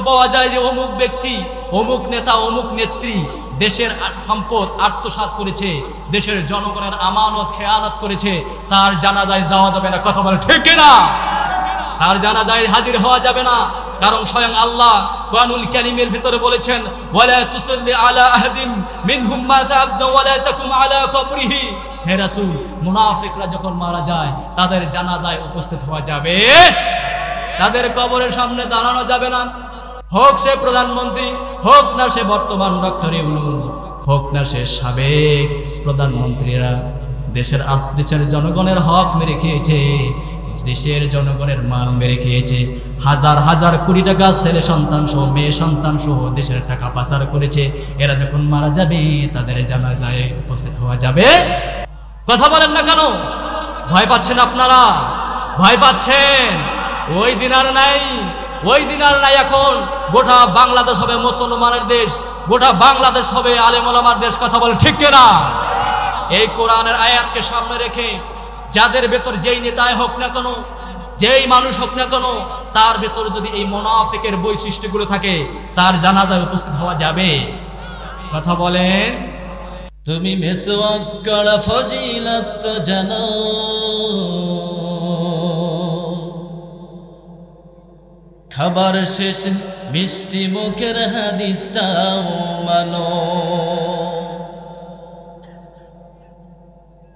পাওয়া যায় যে অমুক ব্যক্তি, অমুক নেতা, অমুক নেত্রী দেশের সম্পদ আত্মসাৎ করেছে, দেশের জনগণের আমানত খেয়ানত করেছে, তার জানাজায় যাওয়া যাবে না। কথা বলে ঠিক কিনা? তার জানাজায় হাজির হওয়া যাবে না, কারণ স্বয়ং আল্লাহ কুরআনুল কারীমের ভিতরে বলেছেন, ওয়ালা তুসাল্লি আলা আহাদিন মিনহুম মাতা আবদা ওয়ালা তাকুম আলা কবরিহি। হে রাসূল, মুনাফিকরা যখন মারা যায় তাদের জানাজায় উপস্থিত হওয়া যাবে, তাদের কবরের সামনে দাঁড়ানো যাবে না। হোক সে প্রধানমন্ত্রী, হোক না সে বর্তমান ডক্টর ইউনূস, হোক না সে সাবেক প্রধানমন্ত্রীরা দেশের জনগণের হক মেরে খেয়েছে, দেশের জনগণের মাল মেরে খেয়েছে, হাজার হাজার কোটি টাকা ছেলে সন্তান সহ মেয়ে সন্তান সহ দেশের টাকা পাচার করেছে। এরা যখন মারা যাবে তাদের জানাজায় উপস্থিত হওয়া যাবে। কথা বলেন না কেন? ভয় পাচ্ছেন আপনারা? ভয় পাচ্ছেন? ওই দিন আর নাই, ওই দিন আর নাই। এখন গোটা বাংলাদেশ হবে মুসলমানের দেশ, গোটা বাংলাদেশ হবে আলেম ওলামার দেশ। কথা বলে ঠিক কিনা? এই কোরআনের আয়াতকে সামনে রেখে যাদের ভেতর যেই নেতাই হোক না কেন, যেই মানুষ হোক না কেন, তার ভেতর যদি এই মুনাফিকের বৈশিষ্ট্যগুলো থাকে, তার জানাজায় উপস্থিত হওয়া যাবে। কথা বলেন। তুমি মেসওয়াক করা ফজিলত জানো, খাবার শেষে মিষ্টি মুখের হাদিসটাও মানো।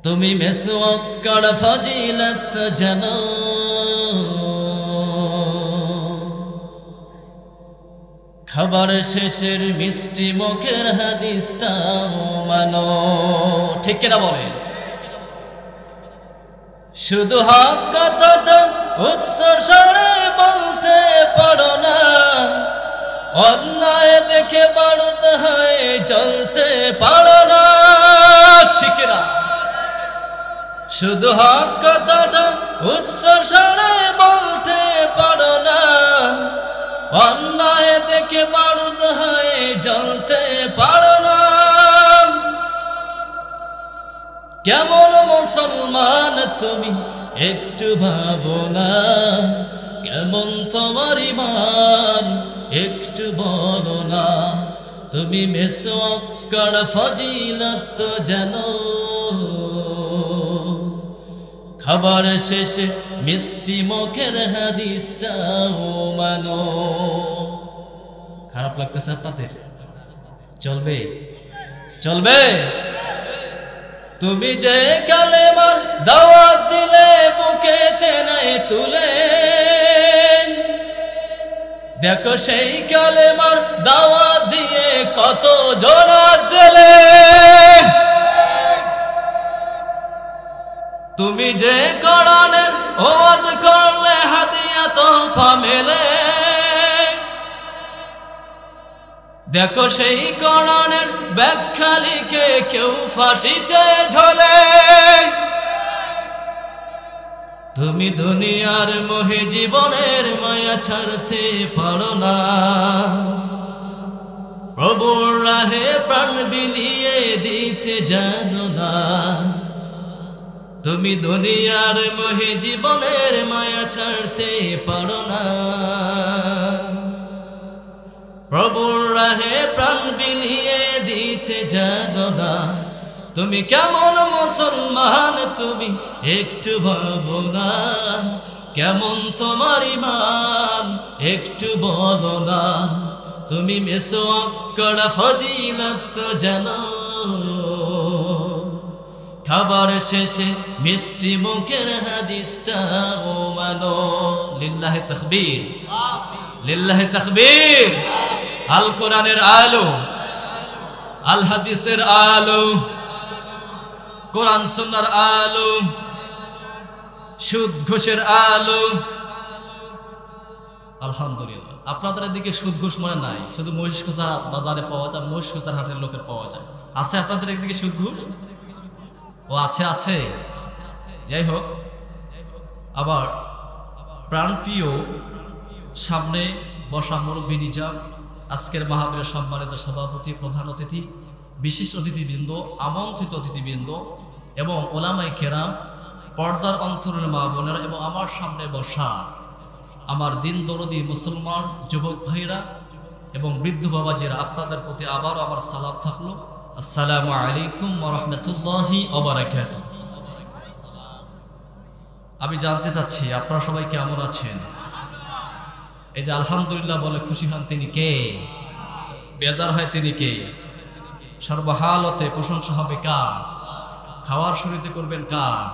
তুমি মেসওয়াক করা ফজিলত জানো, খাবার শেষের মিষ্টি মুখের হাদিসটাও মানো। ঠিক কিনা বলে? শুধু হক কথাটা উচ্চ স্বরে বলতে পারো না, অন্যায় দেখে বারুদ হয়ে চলতে পারো না। ঠিক কিনা? শুধু হক কথাটা উচ্চ স্বরে বলতে পারো না, অন্যায় দেখে বারুদ হয়ে জ্বলতে পারো না। কেমন মুসলমান তুমি একটু ভাবো না, কেমন তোমার ঈমান একটু বলো না। তুমি মেসওয়াক করা ফজিলত জানো, খাবার শেষে মিষ্টি মুখের হাদিসটাও মানো। খারাপ লাগতেছে আপনাদের? চলবে? চলবে? তুমি যে কালেমার দাওয়াত দিলে বুকেতে নাই তুলে, দেখো সেই কালেমার দাওয়াত দিয়ে কত জনা জেলে। তুমি যে কোরআনের ওয়াজ করলে হাদিয়া তোহফা মেলে, দেখো সেই কোরআনের ব্যাখ্যা লিখে কেউ ফাঁসিতে ঝোলে। তুমি দুনিয়ার মোহে জীবনের মায়া ছাড়তে পারো না, প্রভুর রাহে প্রাণ বিলিয়ে দিতে জানো না। তুমি দুনিয়ার মোহে জীবনের মায়া ছাড়তে পারো না, প্রভুর রাহে প্রাণ বিলিয়ে দিতে জানো না। তুমি কেমন মুসলমান তুমি একটু ভাবো না, কেমন তোমার ঈমান একটু বলো না। তুমি মেসওয়াক করা ফজিলত জানো, খাবার শেষে মিষ্টি মুখের হাদিসটাও মানো। লিল্লাহি তাকবীর, লিল্লাহি তাকবীর। আল কোরআনের আলো, আল হাদিসের আলো, কোরআন সুন্নাহর আলো, সুদ ঘুষের আলো। আলহামদুলিল্লাহ। আপনাদের দিকে সুদ ঘুষ মনে নাই, শুধু মহিষখোসা বাজারে পাওয়া যায়, মহিষখোসার হাটের লোকের পাওয়া যায়। আছে আপনাদের দিকে সুদ ঘুষ? ও আছে, আছে। যাই হোক, আবার প্রাণপ্রিয় সামনে বসা মুরব্বী নিজাম, আজকের মাহফিলের সম্মানিত সভাপতি, প্রধান অতিথি, বিশেষ অতিথিবৃন্দ, আমন্ত্রিত অতিথিবৃন্দ এবং ওলামায়ে কেরাম, পর্দার অন্তরের মা বোনেরা এবং আমার সামনে বসা আমার দিন দরদি মুসলমান যুবক ভাইরা এবং বৃদ্ধ বাবাজিরা, আপনাদের প্রতি আবারও আমার সালাম থাকলো। আসসালামু আলাইকুম ওয়া রাহমাতুল্লাহি ওয়া বারাকাতুহু। আমি জানতে চাচ্ছি আপনারা সবাই কেমন আছেন? এই যে আলহামদুলিল্লাহ বলে খুশি হন তিনি কে? বেজার হয় তিনি কে? সর্বহালতে প্রশংসা হবে কার? খাওয়ার শুরুতে করবেন কার?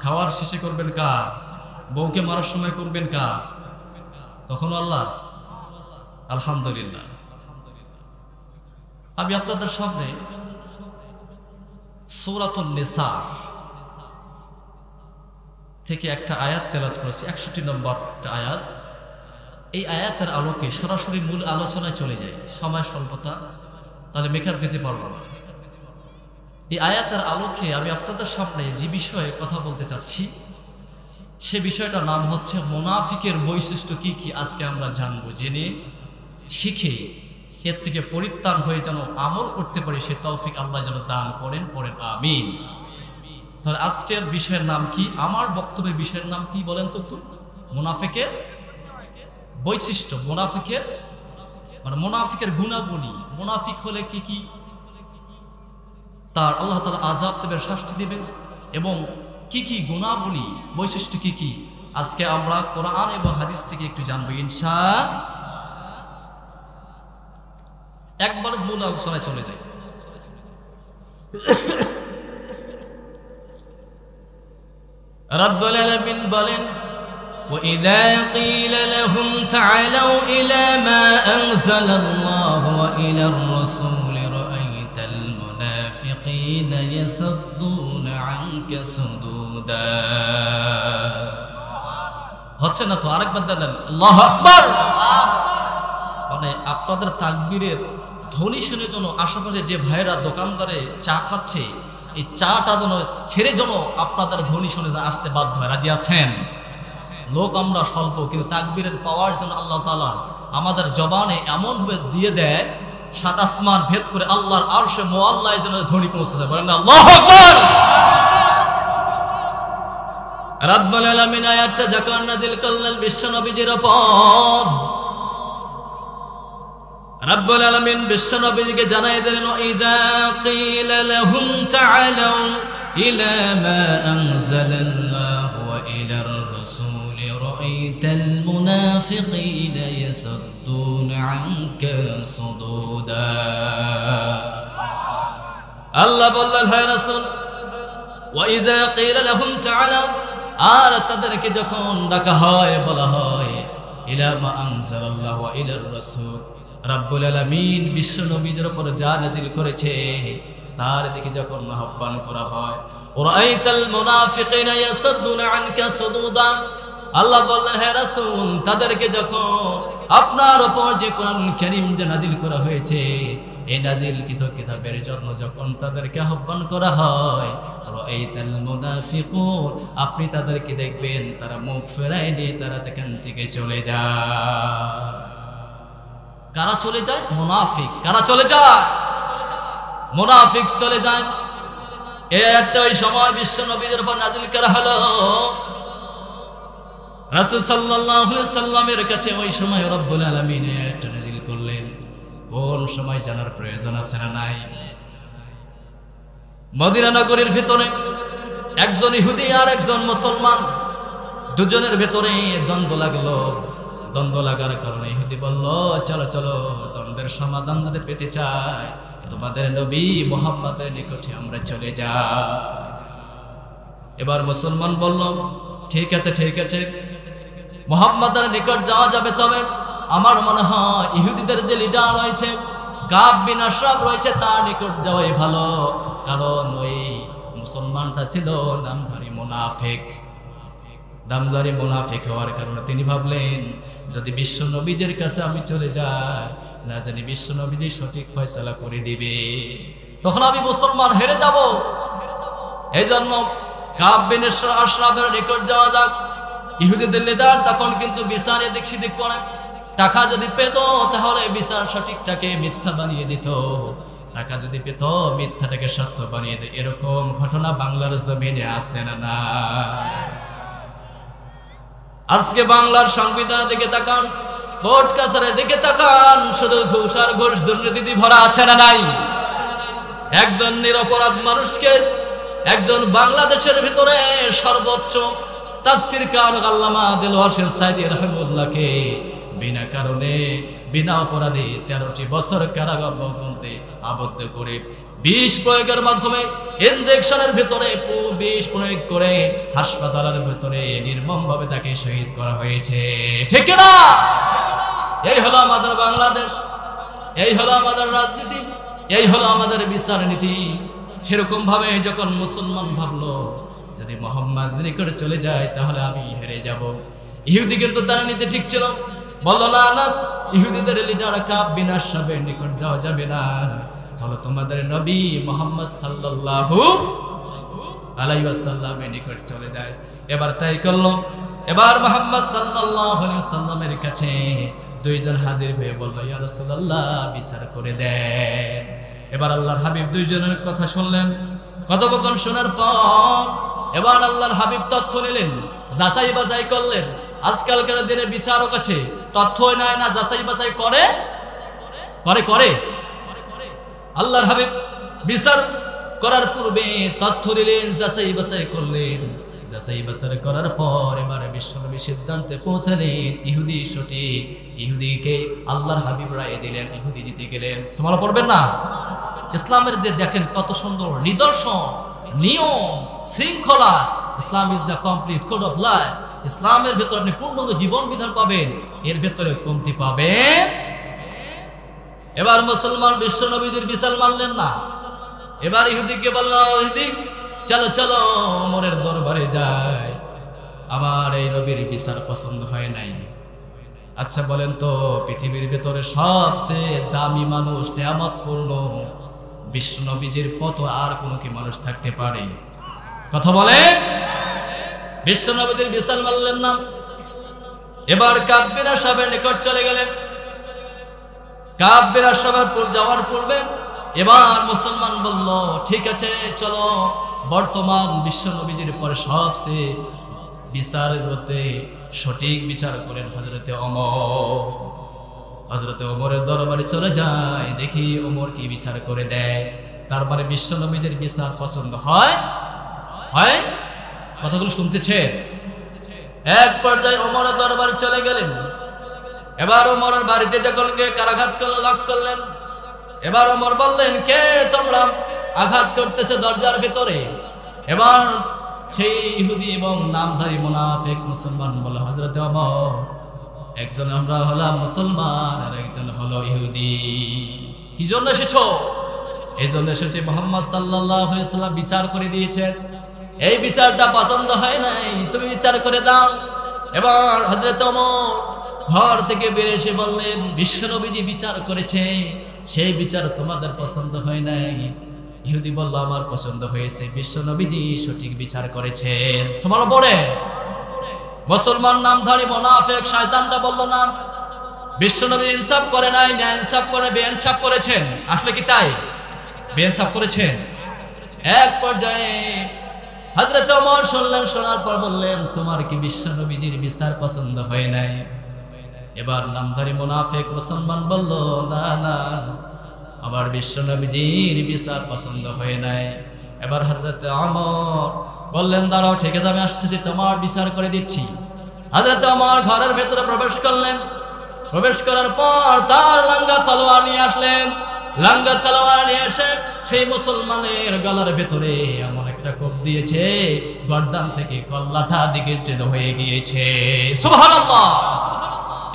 খাওয়ার শেষে করবেন কার? বউকে মারার সময় করবেন কার? তখন আল্লাহ। আলহামদুলিল্লাহ। আমি আপনাদের সামনে সূরাতুন নিসা থেকে একটা আয়াত তেলাওয়াত করেছি, 61 নম্বর একটা আয়াত। এই আয়াতের আলোকে সরাসরি মূল আলোচনায় চলে যায়, সময় স্বল্পতা, তাহলে মেকআপ দিতে পারবো না। এই আয়াতের আলোকে আমি আপনাদের সামনে যে বিষয়ে কথা বলতে চাচ্ছি, সে বিষয়টার নাম হচ্ছে মুনাফিকের বৈশিষ্ট্য কি কি। আজকে আমরা জানবো, জেনে শিখে এর থেকে পরিত্রাণ হয়ে যেন আমল করতে পারি, সে তৌফিক আল্লাহ যেন দান করেন, পড়েন আমিন। তাহলে আজকের বিষয়ের নাম কি? আমার বক্তব্যের বিষয়ের নাম কি বলেন তো? মুনাফিকের বৈশিষ্ট্য, মুনাফিকের মানে মুনাফিকের গুণাবলী। মুনাফিক হলে কি কি তার আল্লাহ তাআলা আযাব দেবেন, শাস্তি দিবেন, এবং কি কি গুণাবলী, বৈশিষ্ট্য কি কি, আজকে আমরা কোরআন এবং হাদিস থেকে একটু জানবো ইনশাআল্লাহ। একবার মূল আলোচনায় চলে যাই। রব্বুল আলামিন বলেন, وَإِذَا قِيلَ لَهُمْ تَعَالَوْا إِلَى مَا أَنزَلَ اللَّهُ وَإِلَى الرَّسُولِ رَأَيْتَ الْمُنَافِقِينَ يَصُدُّونَ عَنكَ صُدُودًا। হচ্ছে না তো? আরেকবার দেন আল্লাহু আকবার। মানে আপনাদের তাকবীরের ধ্বনি শুনে যেন আশেপাশে যে ভাইরা দোকানদারে চা খাচ্ছে, এই চাটা যেন ছেড়ে যেন আপনাদের ধ্বনি শুনে আসতে বাধ্য হয়। রাজি আছেন? লোক আমরা স্বল্প, কিন্তু তাকবীরের পাওয়ার জন্য আল্লাহ তাআলা আমাদের জবানে এমনভাবে দিয়ে দেয়, সাত আসমান ভেদ করে আল্লাহর আরশে মুআল্লায় যেন ধ্বনি পৌঁছে যায়। বলেন আল্লাহু আকবার। রব্বুল আলামিন আয়াতটা যখন নাযিল করলেন বিশ্ব নবীজির উপর, রব্বুল আলামিন বিশ্ব নবীকে জানাই দিলেন, ইযা কিলা লাহুম তাআলাউ ইলা মা আনজালাল্লাহু ওয়া ইলার রাসূলি রাআইতাল মুনাফিকিনা ইয়াসুদ্দুনা আনকা সুদুদা। আল্লাহ বললেন, হে রাসূল, ওয়া ইযা কিলা লাহুম তাআলাউ, আর তাদেরকে যখন ডাকা হয়, বলা হয়, ইলা মা আনজালাল্লাহু ওয়া ইলার রাসূল, রব্বুল আলামিন বিশ্ব নবীর উপর যা নাযিল করেছে তার দিকে যখন আহ্বান করা হয়, রাআইতাল মুনাফিকিনা ইয়াসুদ্দুনা আনকা সুদুদা। আল্লাহ বললেন, হে রাসূল, তাদেরকে যখন আপনার উপর যে কোরআন কারীম যে নাযিল করা হয়েছে, এই নাযিলকৃত কিতাবের জন্য যখন তাদেরকে আহ্বান করা হয়, রাআইতাল মুনাফিকুন, আপনি তাদেরকে দেখবেন তারা মুখ ফেরায় নিয়ে তারা এখান থেকে চলে যায়। কারা চলে যায়? মুনাফিক। কারা চলে যায়? মুনাফিক চলে যায়। এই একটা ওই সময় বিশ্ব নবীর উপর নাযিল করা হলো। রাসূল সাল্লাল্লাহু আলাইহি সাল্লামের কাছে ওই সময় রব্বুল আলামিন এটা নাযিল করলেন। কোন সময় জানার প্রয়োজন আছে না নাই? মদিনা নগরীর ভিতরে একজন ইহুদি আর একজন মুসলমান, দুজনের ভিতরে দ্বন্দ্ব লাগলো। দ্বন্দ্ব লাগার কারণে ইহুদি বলল, চলো চলো, দ্বন্দ্বের সমাধান যদি পেতে চাই তোমাদের নবী মুহাম্মদের নিকটে আমরা চলে যাই। এবার মুসলমান বলল, ঠিক আছে ঠিক আছে, মুহাম্মদের নিকট যাওয়া যাবে, তবে আমার মনে হয় ইহুদিদের যে লিডার রয়েছে, কাব বিন আশরাফ রয়েছে, তার নিকট যাওয়াই ভালো। কারণ ওই মুসলমানটা ছিল নামধারী মুনাফিক। দামদারি মুনাফিক হওয়ার কারণে তিনি ভাবলেন, যদি বিশ্ব নবীদের কাছে আমি চলে যাই, না জানি বিশ্ব নবীজি সঠিক ফয়সালা করে দিবে, তখন আমি মুসলমান হেরে যাব। এই জন্য কাব বিন আশরাফের নিকট যাওয়া যাক। ইহুদিদের লিডার তখন কিন্তু বিচার এদিক সেদিক করে, টাকা যদি পেত তাহলে বিচার সঠিকটাকে মিথ্যা বানিয়ে দিত, টাকা যদি পেত মিথ্যাটাকে সত্য বানিয়ে দিত। এরকম ঘটনা বাংলার জমিনে আছে না না? আজকে বাংলার সংবিধানের দিকে তাকান, কোর্ট কাছারির দিকে তাকান, শুধু ঘুষ আর ঘুষ দুর্নীতি ভরা আছে না নাই? একজন নিরপরাধ মানুষকে, একজন বাংলাদেশের ভিতরে সর্বোচ্চ তাফসীর কারক আল্লামা দেলোয়ার হোসেন সাঈদী রাহিমাহুল্লাহকে বিনা কারণে বিনা অপরাধে 13টি বছর কারাগারে আবদ্ধ করে বিষ প্রয়োগের মাধ্যমে ইনজেকশনের ভিতরে বিষ প্রয়োগ করে হাসপাতালের ভিতরে নির্মমভাবে তাকে শহীদ করা হয়েছে। ঠিক না? এই হলো আমাদের বাংলাদেশ, এই হলো আমাদের রাজনীতি, এই হলো আমাদের বিচার নীতি। সেরকম ভাবে যখন মুসলমান ভাবলো যদি মুহাম্মদ নিকটে চলে যায় তাহলে আমি হেরে যাব, ইহুদি কিন্তু তার নীতি ঠিক ছিল, বলল না না, ইহুদিদের লিডার কাব বিন আশরাফের নিকট যাওয়া যাবে না, চলো তোমাদের নবী মুহাম্মদ সাল্লাল্লাহু আলাইহি ওয়াসাল্লামের নিকট চলে যায়। এবার তাই করলো। এবার মুহাম্মদ সাল্লাল্লাহু আলাইহি ওয়াসাল্লামের কাছে দুইজন হাজির হয়ে বলল, ইয়া রাসূলুল্লাহ বিচার করে দেন। এবার আল্লাহর হাবিব দুইজনের কথা শুনলেন। কথোপকথন শোনার পর এবার আল্লাহর হাবিব তথ্য নিলেন, যাচাই বাছাই করলেন। আজকালকার দিনে বিচারক আছে, তথ্য নেয় না, যাচাই বাছাই করে করে করে আল্লাহর হাবিব বিচার করার পূর্বে তথ্য দিলেন, যাচাই বাছাই করলেন। যাচাই বাছাই করার পর এবার বিশ্বনবী সিদ্ধান্তে পৌঁছালেন ইহুদি সঠিক, ইহুদিকে আল্লাহর হাবিব রায় দিলেন, ইহুদি জিতে গেলেন। সুবহানাল্লাহ পড়বেন না? ইসলামের যে দেখেন কত সুন্দর নিদর্শন, নিয়ম শৃঙ্খলা। Islam is the complete code of life. ইসলামের ভেতরে আপনি পূর্ণ জীবন বিধান পাবেন, এর ভেতরে কমতি পাবেন। এবার মুসলমান বিশ্ব নবীজির বিচার মানলেন না। এবার ইহুদিকে বলল, ইহুদি চলো চলো ওমরের দরবারে যাই, আমার এই নবীর বিচার পছন্দ হয় নাই। আচ্ছা বলেন তো, পৃথিবীর ভেতরে সবচেয়ে দামি মানুষ, নেয়ামতপূর্ণ বিশ্ব নবীজির মতো আর কোনো কি মানুষ থাকতে পারে? কথা বলেন। বিশ্ব নবীজির বিচার মানলেন না। এবার কাব বিন আশরাফের নিকট চলে গেলেন। কাব বিন আশরাফের যাওয়ার পূর্বে এবার মুসলমান বলল, ঠিক আছে চলো, বর্তমান বিশ্ব নবীজির পরে সবচেয়ে বিচারের মধ্যে সঠিক বিচার করেন হযরতে ওমর। হযরতে ওমরের দরবারে চলে যায়, দেখি ওমর কি বিচার করে দেয়। তারপরে বিশ্ব নবীজির বিচার পছন্দ হয় হয় কথাগুলো শুনতেছেন। এক পর্যায়ে ওমরের দরবারে চলে গেলেন। এবার ওমরের বাড়িতে যখন গিয়ে কারাঘাত করলেন, লক করলেন। এবার ওমর বললেন, কে তোমরা আঘাত করতেছে দরজার ভিতরে? এবার সেই ইহুদি এবং নামধারী মুনাফিক মুসলমান বলে, হযরতে ওমর, একজন আমরা হলাম মুসলমান আর একজন হলো ইহুদি। কি জন্য এসেছো? এই জন্য এসেছি মুহাম্মদ সাল্লাল্লাহু আলাইহি ওয়াসাল্লাম বিচার করে দিয়েছেন, এই বিচারটা পছন্দ হয় নাই, তুমি বিচার করে দাও। এবার হযরতে ওমর ঘর থেকে বের এসে বললেন, বিশ্বনবীজি বিচার করেছে, সেই বিচার তোমাদের পছন্দ হয় নাই। ইহুদি বলল, আমার পছন্দ হয়েছে, বিশ্বনবীজি সঠিক বিচার করেছেন। সুবহানাল্লাহ পড়ে। মুসলমান নামধারী মুনাফিক শয়তানটা বলল, না, বিশ্বনবী ইনসাফ করে নাই, না ইনসাফ করে বেইনসাফ করেছেন। আসলে কি তাই? বেইনসাফ করেছেন। এক পর্যায়ে হযরত ওমর শুনলেন, শোনার পর বললেন, তোমার কি বিশ্বনবীজির বিচার পছন্দ হয় নাই? এবার নামধারী মুনাফিক মুসলমান বলল, না না, আমার বিশ্বনবীজির বিচার পছন্দ হয় নাই। এবার হযরত ওমর বললেন, দাঁড়াও, ঠিক আছে, আমি আসতেছি, তোমার বিচার করে দিচ্ছি। হযরত ওমর ঘরের ভেতরে প্রবেশ করলেন। প্রবেশ করার পর তার লাঙ্গা তলোয়ার নিয়ে আসলেন। লাঙ্গা তলোয়ার নিয়ে এসে সেই মুসলমানের গলার ভেতরে এমন একটা কোপ দিয়েছে, গর্দান থেকে কল্লাটা দিকে টেনে হয়ে গিয়েছে। সুবহানাল্লাহ!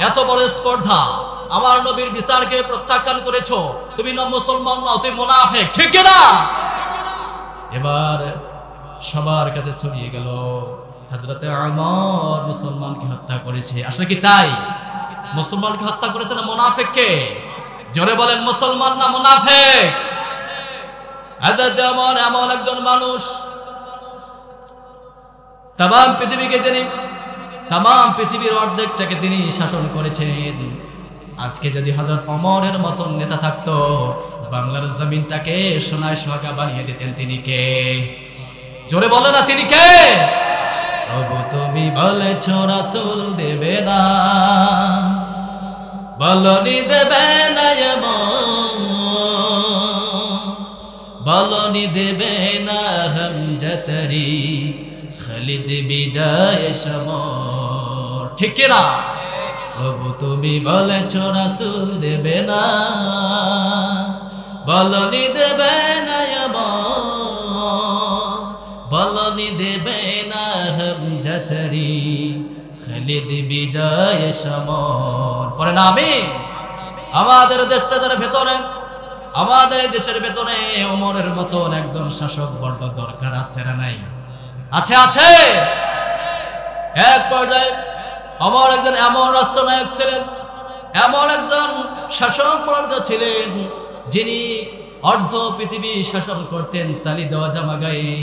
এত বড় স্পর্ধা, আমার নবীর বিচারকে প্রত্যাখ্যান করেছো, তুমি না মুসলমান, না তুমি মুনাফিক, ঠিক না? এবার সবার কাছে ছড়িয়ে গেল, হযরতে ওমর মুসলমানকে হত্যা করেছে। আসলে কি তাই? মুসলমানকে হত্যা করেছে না মুনাফিককে? জোরে বলেন, মুসলমান না মুনাফিক? হযরতে ওমর এমন একজন মানুষ, তাম পৃথিবীকে যিনি, তাম পৃথিবীর অর্ধেকটাকে তিনি শাসন করেছেন। আজকে যদি হযরত ওমরের মতন নেতা থাকতো, বাংলার জমিনটাকে সোনায় সোহাগা বানিয়ে দিতেন। তিনি কে? জোরে বলে না, তিনি কে? তবু তুমি বলেছ রাসূল দেবে না, বলনি দেবে না বলনি দেবে না হামজাতরি খালিদ বিজয় সমর। ঠিক না? তবু তুমি বলেছ রাসূল দেবে না, বলনি দেবে না বলনি দেবে না হামজাতরি খালিদ বিজয় সমর। পরে না আমিন। আমাদের দেশটার ভেতরে, আমাদের দেশের ভেতরে ওমরের মতন একজন শাসক বড় দরকার আছে না নাই? আছে, আছে। এক পর্যায়ে ওমর একজন এমন রাষ্ট্রনায়ক ছিলেন, এমন একজন শাসক বর্গ ছিলেন যিনি অর্ধ পৃথিবী শাসন করতেন তালি দেওয়া জামা গায়ে,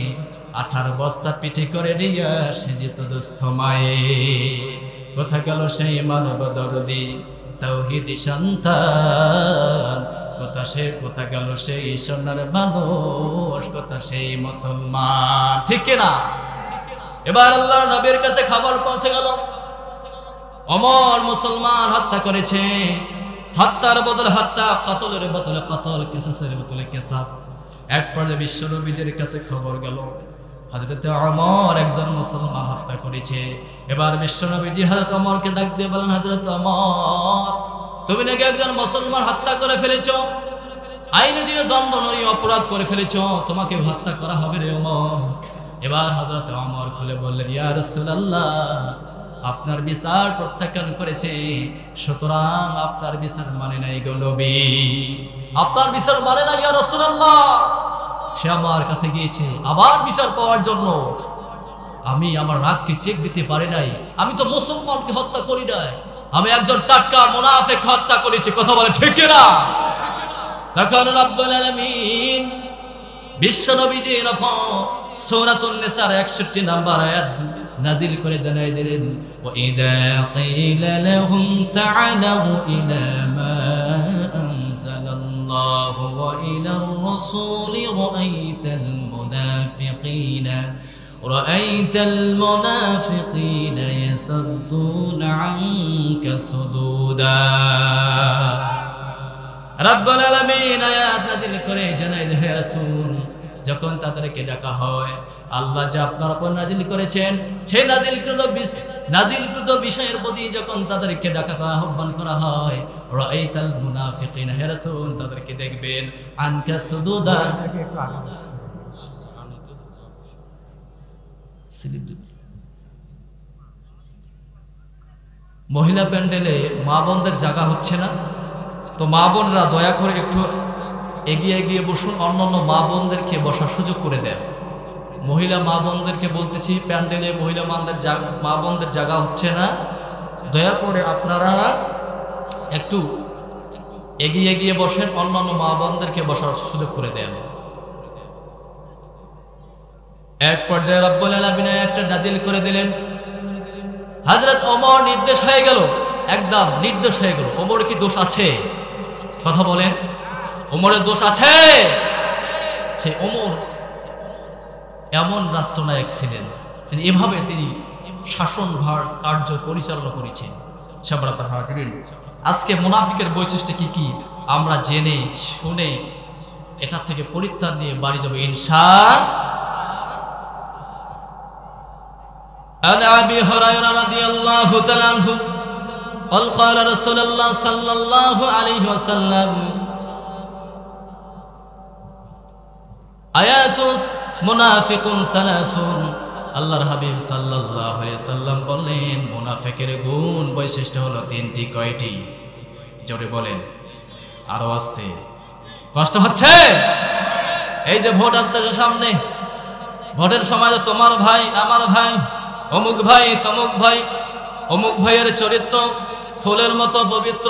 18 বস্তা পিঠে করে নিয়ে সে যেত দুস্থ মায়ে। কোথা গেল সেই মানব দরদি তাওহীদি সন্তান, কোথা গেল সেই সোনার মানুষ, কোথা সেই মুসলমান। ঠিক না? এবার আল্লাহর নবীর কাছে খবর পৌঁছে গেল ওমর মুসলমান হত্যা করেছে। হত্যার বদলে হত্যা, কতলের বদলে কতল, কিসাসের বদলে কিসাস। এক পর্যায়ে বিশ্ব নবীদের কাছে খবর গেল হযরত ওমর একজন মুসলমান হত্যা করেছে। এবার বিশ্ব নবীজি হযরত ওমরকে ডাক দিয়ে বলেন, হযরত ওমর, তুমি নাকি একজন মুসলমান হত্যা করে ফেলেছো, আইনে যে দণ্ডনীয় অপরাধ করে ফেলেছো, তোমাকে হত্যা করা হবে রে ওমর। এবার হযরত ওমর খুলে বললেন, ইয়া রাসূলুল্লাহ, আপনার বিচার প্রত্যাখ্যান করেছে, সুতরাং আপনার বিচার মানে নাই গো নবী, আপনার বিচার মানে না ইয়া রাসূলুল্লাহ। সে আমার কাছে গিয়েছে আবার বিচার পাওয়ার জন্য। আমি আমার রাগকে চেক দিতে পারি নাই, আমি তো মুসলমানকে হত্যা করি নাই, আমি একজন টাটকা মুনাফিক হত্যা করেছি। কথা বলে ঠিক না? তখন রব্বুল আলামিন বিশ্ব নবীজির উপর সূরাতুন নিসার 61 নম্বর আয়াত নাজিল করে জানাই দিলেন, ওয়া ইযা কিলা লাহুম তাআলাউ ইলা মা আনজালাল্লাহু ওয়া ইলার রাসূলি রাআইতাল মুনাফিকিনা ইয়াসাদ্দুনা আনকা সুদুদা। রব্বুল আলামিন আয়াত নাজিল করে জানাই দেন, হে রাসূল, যখন তাদেরকে ডাকা হয়, আল্লাহ যা আপনার উপর নাজিল করেছেন সেই নাজিলকৃত বিষয়ের প্রতি যখন তাদেরকে ডাকা আহ্বান করা হয়, রাআইতাল মুনাফিকিনা, হে রাসূল, তাদেরকে দেখবেন আনকা সুদুদা। মহিলা প্যান্ডেলে মা বোনদের জায়গা হচ্ছে না, তো মা বোনরা দয়া করে একটু এগিয়ে এগিয়ে বসুন, অন্যান্য মা বোনদেরকে বসার সুযোগ করে দেন। মহিলা মা বোনদেরকে বলতেছি, প্যান্ডেলে মহিলা মা বোনদের জায়গা হচ্ছে না, দয়া করে আপনারা একটু এগিয়ে এগিয়ে বসেন, অন্যান্য মা বোনদেরকে বসার সুযোগ করে দেন। এক পর্যায়ে রব্বুল আলামিন একটা নাজিল করে দিলেন। হযরত ওমর নির্দেশ হয়ে গেল, একদম নির্দেশ হয়ে গেল। ওমর কি দোষ আছে? কথা বলেন, ওমরের দোষ আছে? সেই ওমর এমন রাষ্ট্রনায়ক ছিলেন, তিনি এভাবে তিনি শাসনভার কার্য পরিচালনা করেছেন। সাবরাত হাজিরিন, আজকে মুনাফিকের বৈশিষ্ট্য কি কি আমরা জেনে শুনে এটা থেকে পরিত্রাণ নিয়ে বাড়ি যাব ইনশাআল্লাহ। عن أبي هريرة رضي الله تعالى عنه قال قال رسول الله صلى الله عليه وسلم آيات منافق ثلاث। আল্লাহর হাবিব সাল্লাল্লাহু আলাইহি ওয়াসাল্লাম বললেন, মুনাফিকের গুণ বৈশিষ্ট্য হলো তিনটি। কয়টি? জোরে বলেন, আরো আস্তে, কষ্ট হচ্ছে? এই যে ভোট আসতেছে সামনে, ভোটের সময় তোমার ভাই আমার ভাই, অমুক ভাই তমুক ভাই, অমুক ভাইয়ের চরিত্র ফুলের মতো পবিত্র,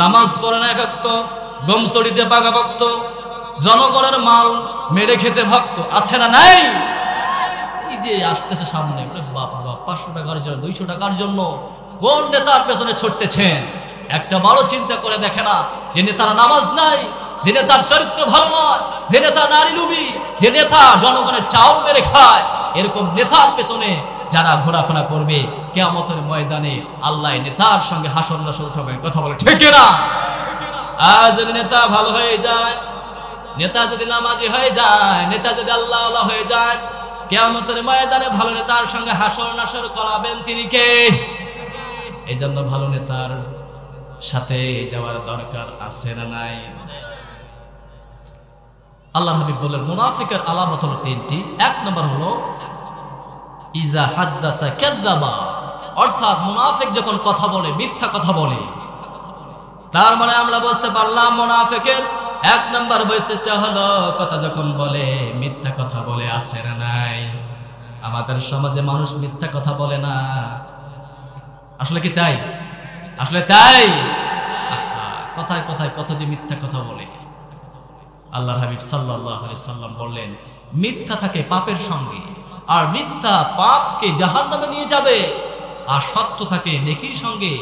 নামাজ পড়ে না একাক্ত, গমছড়িতে পাকা ভক্ত, জনগণের মাল মেরে খেতে ভক্ত, আছে না নাই? এই যে আসতেছে সামনে, বাপ বাপ, 500 টাকার জন্য 200 টাকার জন্য কোন নেতার পেছনে ছুটতেছেন? একটা বড় চিন্তা করে দেখে না যে নেতার নামাজ নাই, যে নেতার চরিত্র ভালো নয়, যে নেতা নারী লুবি, যে নেতা জনগণের চাউল মেরে খায়, এরকম নেতার পেছনে যারা ঘোরাফেরা করবে কিয়ামতের ময়দানে আল্লাহ নেতার সঙ্গে হাসর নাসর উঠাবেন। কথা বলে ঠিক না? আর যদি নেতা ভালো হয়ে যায়, নেতা যদি নামাজি হয়ে যায়, নেতা যদি আল্লাহ আল্লাহ হয়ে যায়, কিয়ামতের ময়দানে ভালো নেতার সঙ্গে হাসর নাসর করাবেন তিনি কে? এই জন্য ভালো নেতার সাথে যাওয়ার দরকার আছে না নাই? আল্লাহর হাবিব বলেন মুনাফিকের আলামত হলো তিনটি। এক নম্বর হলো ইজা হাদ্দাসা কাযাবা, অর্থাৎ মুনাফিক যখন কথা বলে মিথ্যা কথা বলে। তার মানে আমরা বুঝতে পারলাম মুনাফিকের এক নম্বর বৈশিষ্ট্য হলো কথা যখন বলে মিথ্যা কথা বলে, আছে না নাই? আমাদের সমাজে মানুষ মিথ্যা কথা বলে না, আসলে কি তাই? আসলে তাই? কথায় কথায় কত যে মিথ্যা কথা বলে। আল্লাহর হাবিব সাল্লাল্লাহু আলাইহি সাল্লাম বললেন মিথ্যা থাকে পাপের সঙ্গে, আর মিথ্যা পাপকে জাহান্নামে নিয়ে যাবে, আর সত্য থাকে নেকির সঙ্গে,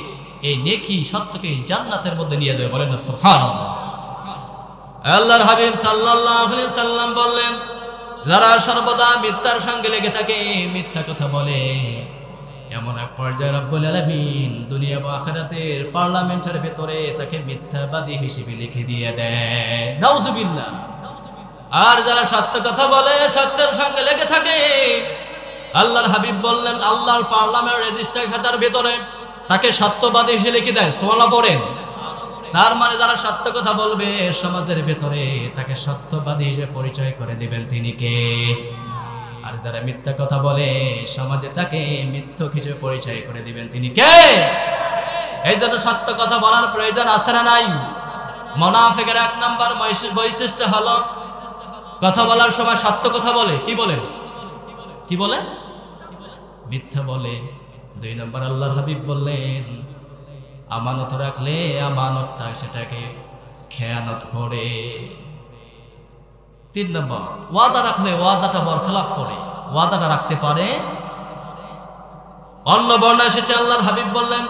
এই নেকি সত্যকে জান্নাতের মধ্যে নিয়ে যাবে। বলেন না সুবহানাল্লাহ। আল্লাহর হাবিব সাল্লাল্লাহু আলাইহি সাল্লাম বললেন যারা সর্বদা মিথ্যার সঙ্গে লেগে থাকে, মিথ্যা কথা বলে, এমন এক পর্যায়ে রব্বুল আলামিন দুনিয়া এবং আখিরাতের পার্লামেন্টের ভেতরে তাকে মিথ্যাবাদী হিসেবে লিখে দিয়ে দেয়। নাউজুবিল্লাহ। আর যারা সত্য কথা বলে, সত্যের সঙ্গে লেগে থাকে, আল্লাহর হাবিব বললেন আল্লাহর পার্লামেন্ট রেজিস্টার খাতার ভেতরে তাকে সত্যবাদী হিসেবে লিখে দেয়। সুবহানাল্লাহ পড়েন। তার মানে যারা সত্য কথা বলবে সমাজের ভেতরে তাকে সত্যবাদী হিসেবে পরিচয় করে দিবেন তিনি কে? আর যারা মিথ্যা কথা বলে সমাজে তাকে মিথ্যক হিসেবে পরিচয় করে দিবেন তিনি কে? এই জন্য সত্য কথা বলার প্রয়োজন আছে না নাই? মুনাফিকের এক নম্বর বৈশিষ্ট্য হলো কথা বলার সময় সত্য কথা বলে। কি বলেন? কি বলে? মিথ্যা বলে। দুই নম্বর আল্লাহর হাবিব বললেন আমানত রাখলে আমানতটা সেটাকে খেয়ানত করে। তিন নম্বর ওয়াদা রাখলে ওয়াদাটা বরখলাফ করে, ওয়াদাটা রাখতে পারে। অন্য বর্ণনা এসেছে আল্লাহর হাবিব বললেন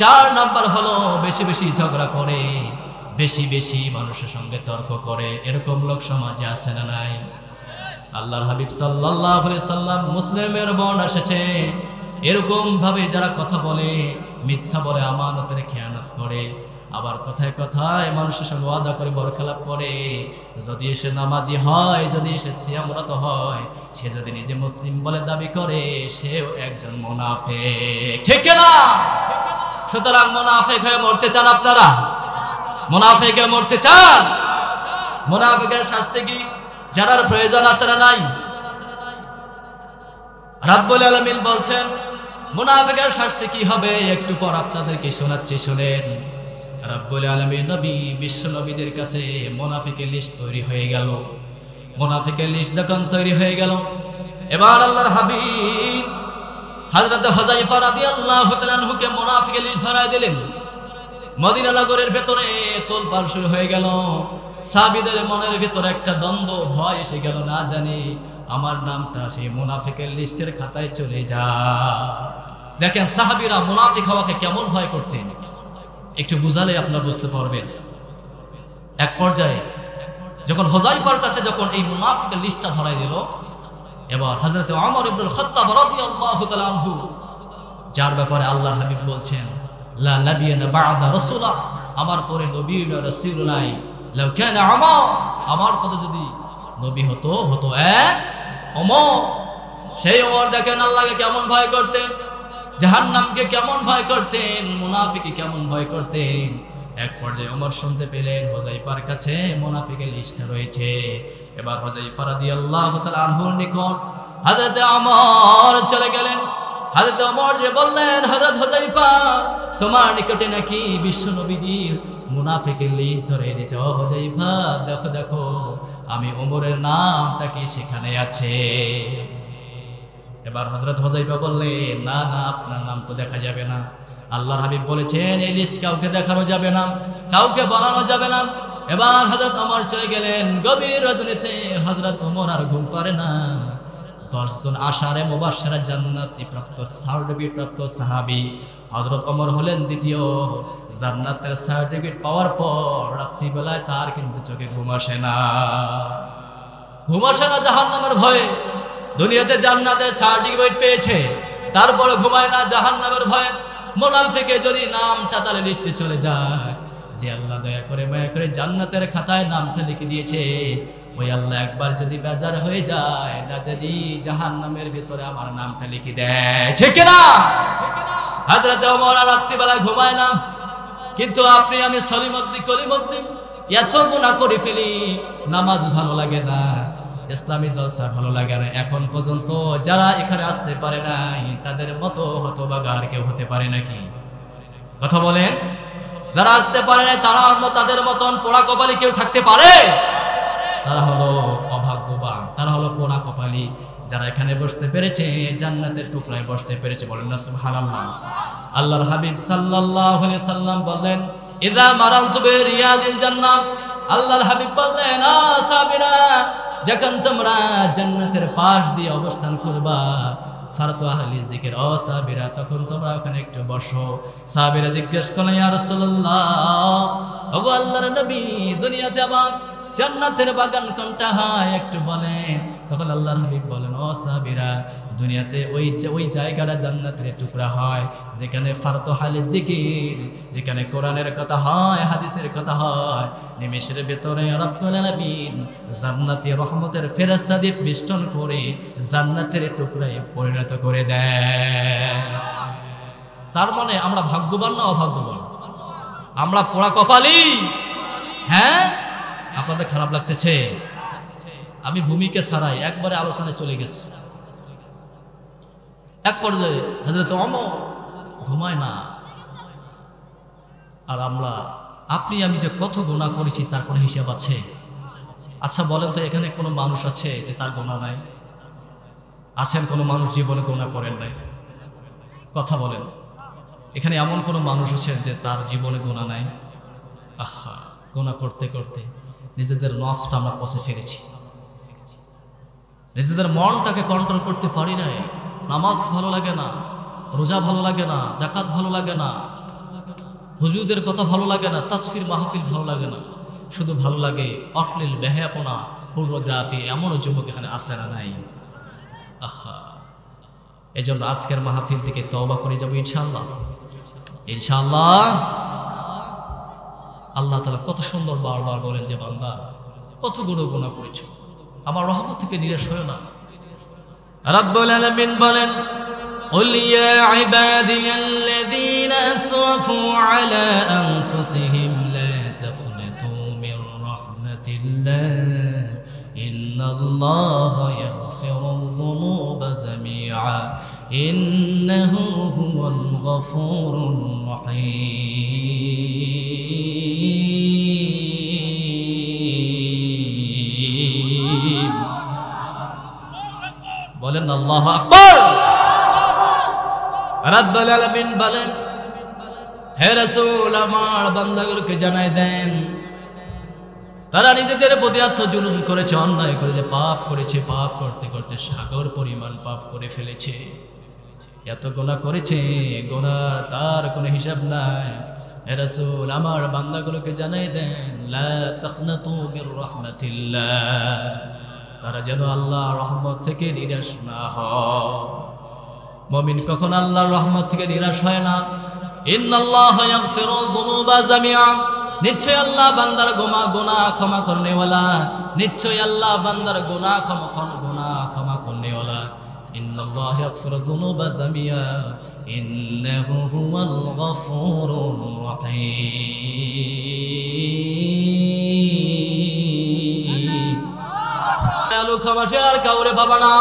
চার নম্বর হলো বেশি বেশি ঝগড়া করে, বেশি বেশি মানুষের সঙ্গে তর্ক করে। এরকম লোক সমাজে আছে না নাই? আল্লাহর হাবিব সাল্লাল্লাহু আলাইহি সাল্লাম মুসলিমের বর্ণনা এসেছে এরকম ভাবে যারা কথা বলে, মিথ্যা বলে, আমানতের খেয়ানত করে, আবার কথায় কথায় মানুষের সঙ্গে ওয়াদা করে বরখলাপ করে, যদি সে নামাজি হয়, যদি সে সিয়ামরত হয়, সে যদি নিজে মুসলিম বলে দাবি করে, সেও একজন মুনাফিক। ঠিক না? সুতরাং মুনাফিক হয়ে মরতে চান আপনারা? মুনাফিক হয়ে মরতে চান? মুনাফিকের শাস্তি কি জানার প্রয়োজন আছে না নাই? রাব্বুল আলামিন বলছেন মুনাফিকের শাস্তি কি হবে একটু পর আপনাদেরকে শোনাচ্ছি, শুনেন। রাব্বুল আলামিন নবী বিশ্ব নবীদের কাছে মুনাফিকের লিস্ট তৈরি হয়ে গেল। মুনাফিকের লিস্ট যখন তৈরি হয়ে গেল, এবার আল্লাহর হাবিব হযরত হুযায়ফা রাদিয়াল্লাহু তাআলা আনহুকে মুনাফিকের লিস্ট ধরায় দিলেন। মদিনা নগরের ভেতরে তোলপাড় শুরু হয়ে গেল। সাহাবীদের মনের ভেতরে একটা দ্বন্দ্ব, ভয় এসে গেল, না জানি আমার নামটা সেই মুনাফিকের লিস্টের খাতায় চলে যায়। দেখেন সাহাবীরা মুনাফিক হওয়াকে কেমন ভয় করতেন, একটু বুঝালে আপনারা বুঝতে পারবেন। এক পর্যায়ে যখন হুযায়ফার কাছে যখন এই মুনাফিকের লিস্টটা ধরাই দিল, এবার হযরত ওমর ইবনুল খাত্তাব রাদিয়াল্লাহু তাআলা আনহু, যার ব্যাপারে আল্লাহর হাবিব বলছেন লা নাবিয়ানা বা'দা রাসূলা, আমার পরে নবী না রাসূল নাই। লাউ কানা ওমর, আমার পরে যদি নবী হতো এক ওমর। সেই ওমর দেখেন আল্লাহকে কেমন ভয় করতেন, জাহান্নামকে কেমন ভয় করতেন, মুনাফিককে কেমন ভয় করতেন। এক পর্যায়ে ওমর শুনতে পেলেন হুযায়ফার কাছে মুনাফিকের লিস্টটা রয়েছে। এবার হুযায়ফা রাদিয়াল্লাহু তাআলা আনহুর নিকট হযরত ওমর চলে গেলেন। হযরত ওমর যে বললেন হযরত হুযায়ফা, তোমার নিকটে নাকি বিশ্ব নবীজি মুনাফিকের লিস্ট ধরে দিয়েছে। ও হুযায়ফা, দেখো দেখো আমি ওমরের নামটা কি সেখানে আছে। এবার হযরত হুযায়ফা বললেন না না, আপনার নাম তো দেখা যাবে না। আল্লাহর হাবিব বলেছেন এই লিস্ট কাউকে দেখানো যাবে না, কাউকে বলানো যাবে না। এবার হযরত ওমর চলে গেলেন। গভীর রজনীতে হযরত ওমর আর ঘুম পারে না। 10 জন আশারে মুবাশশিরা জান্নাতি প্রাপ্ত সার্টিফিকেট প্রাপ্ত সাহাবী হযরত ওমর হলেন দ্বিতীয়। জান্নাতের সার্টিফিকেট পাওয়ার পর রাত্রিবেলায় তার কিন্তু চোখে ঘুম আসে না, ঘুম আসে না জাহান্নামের ভয়ে। দুনিয়াতে জান্নাতের সার্টিফিকেট পেয়েছে, তারপরে ঘুমায় না জাহান্নামের ভয়ে। মুনাফিকে যদি নামটা তার লিস্টে চলে যায়, যে আল্লাহ দয়া করে মায়া করে জান্নাতের খাতায় নামটা লিখে দিয়েছে, ওই আল্লাহ একবার যদি বেজার হয়ে যায়, না যদি জাহান্নামের ভিতরে আমার নামটা লিখে দেয়। ঠিক না? হযরত ওমর রাত্রিবেলা ঘুমায় না, কিন্তু আপনি আমি সলিমদ্দি কলিমদ্দি এত গুনাহ করে ফেলি, নামাজ ভালো লাগে না, ইসলামী জলসা ভালো লাগে না। এখন পর্যন্ত যারা এখানে আসতে পারে নাই, তাদের মতো হতভাগা আর কেউ হতে পারে নাকি? কথা বলেন। যারা আসতে পারে নাই তাদের মতন পোড়া কপালি কেউ থাকতে পারে? তারা হলো অভাগ্যবান, তারা হলো পোড়া কপালি। যারা এখানে বসতে পেরেছে, জান্নাতের টুকরায় বসতে পেরেছে, বলেন না সুবহানাল্লাহ। আল্লাহর হাবিব সাল্লাল্লাহু আলাইহি সাল্লাম বললেন, ইযা মারানতু বিরিয়াদিল জান্নাহ, আল্লাহর হাবিব বললেন, সাহাবীরা যখন তোমরা জান্নাতের পাশ দিয়ে অবস্থান করবা, ফারতু আহলি জিকির, ও সাহাবীরা তখন তোমরা ওখানে একটু বসো। সাহাবীরা জিজ্ঞেস করলেন, ইয়া রাসূলুল্লাহ, ওগো আল্লাহর নবী, দুনিয়াতে আমার জান্নাতের বাগান কোনটা হয় একটু বলেন। তখন আল্লাহর হাবিব বলেন, ও সাহাবীরা, দুনিয়াতে ওই জায়গাটা জান্নাতের টুকরা হয় যেখানে ফারতু আহলি জিকির, যেখানে কোরআনের কথা হয়, হাদিসের কথা হয়। নিমেষের ভেতরে রব্বুল আলামিন জান্নাতি রহমতের ফেরেশতা দিয়ে বেষ্টন করে জান্নাতের টুকরায় পরিণত করে দেয়। তার মানে আমরা ভাগ্যবান না অভাগ্যবান? আমরা পোড়া কপালি। হ্যাঁ, আপনাদের খারাপ লাগতেছে? আমি ভূমিকা ছাড়াই একবারে আলোচনায় চলে গেছি। এক পর্যায়ে হযরত ওমর ঘুমায় না, আর আপনি আমি যে কত গুনাহ করেছি তার কোনো হিসাব আছে? আচ্ছা বলেন তো, এখানে কোনো মানুষ আছে যে তার গুনাহ নাই? আছেন কোনো মানুষ জীবনে গুনাহ করেন নাই? কথা বলেন। এখানে এমন কোনো মানুষ আছেন যে তার জীবনে গুনাহ নাই? আহা, গুনাহ করতে করতে নিজেদের নফসটা আমরা পচে ফেলেছি, নিজেদের মনটাকে কন্ট্রোল করতে পারি নাই। নামাজ ভালো লাগে না, রোজা ভালো লাগে না, যাকাত ভালো লাগে না, হুজুরদের কথা ভালো লাগে না, তাফসির মাহফিল ভালো লাগে না, শুধু ভালো লাগে অশ্লীল বেহায়াপনা, পূর্বগ্রাফি। এমনও যুবক এখানে আছে না নাই? আহা, এই জন্য আজকের মাহফিল থেকে তওবা করে যাবো ইনশাআল্লাহ। ইনশাআল্লাহ। আল্লাহ তাআলা কত সুন্দর বারবার বলেন যে, বান্দা কত গুনাহ করেছো, আমার রহমত থেকে নিরাশ হয়ো না। রব্বুল আলামিন বলেন, قل يا عبادي الذين أسرفوا على أنفسهم لا تقنطوا من رحمة الله إن الله يغفر الذنوب جميعا إنه هو الغفور الرحيم বলেন আল্লাহু আকবার। রব্বুল আলামিন বলেন, হে রাসূল আমার বান্দাগুলোকে জানাই দেন, তারা নিজেদের প্রতি জুলুম করেছে, অন্যায় করেছে, পাপ করেছে, পাপ করতে করতে সাগর পরিমাণ পাপ করে ফেলেছে। এত গুনাহ করেছে, গুনার তার কোনো হিসাব নাই। হে রাসূল আমার বান্দাগুলোকে জানাই দেন, লা তাখনাতু মির রাহমাতিল্লাহ, তারা যেন আল্লাহর রহমত থেকে নিরাশ না হয়। মুমিন কখন আল্লাহর রহমত থেকে নিরাশ হয় না। ইন্নাল্লাহা ইয়াগফিরুয যুনুবা জামিআ, নিশ্চয় আল্লাহ বান্দার গুনাহ ক্ষমা করনেওয়ালা, নিশ্চয় আল্লাহ বান্দার গুনাহ ক্ষমা করনেওয়ালা। ইন্নাল্লাহা ইয়াগফিরুয যুনুবা জামিআ ইন্নাহু হুয়াল গফুরুর রহিম। আলু ক্ষমাশীল আর কাউরে পাবা না।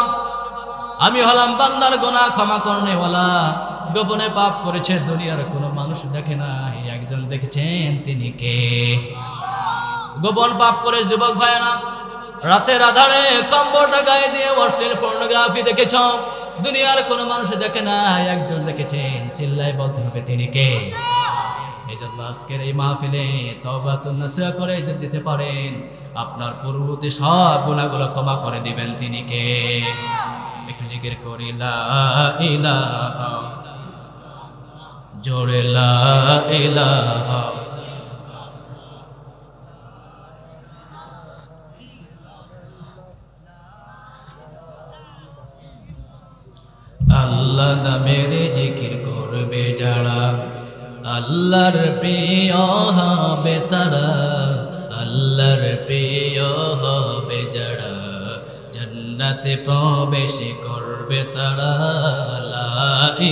আমি হলাম বান্দার গুনাহ ক্ষমা করনেওয়ালা। গোপনে পাপ করেছে, দুনিয়ার কোনো মানুষ দেখে না, একজন দেখেছেন, তিনি কে? গোপন পাপ করে যুবক ভাইরা রাতের আধারে কম্বলটা গায়ে দিয়ে অশ্লীল পর্নোগ্রাফি দেখেছ, দুনিয়ার কোনো মানুষ দেখে না, একজন দেখেছেন, চিল্লায় বলতে হবে তিনি কে? এই জন্য আজকের এই মাহফিলে তওবাতুন নাসুহা করে যদি যেতে পারেন, আপনার পূর্ববর্তী সব গুনাহগুলো ক্ষমা করে দিবেন, তিনি কে? একটু জিকির করি লা ইলাহা, জোরে লা ইলাহা। আল্লাহ নামের জিকির করবে যারা আল্লাহর প্রিয় হবে তারা আল্লাহর প্রিয় হবে যারা জান্নাতে প্রবেশ করবে তারা লা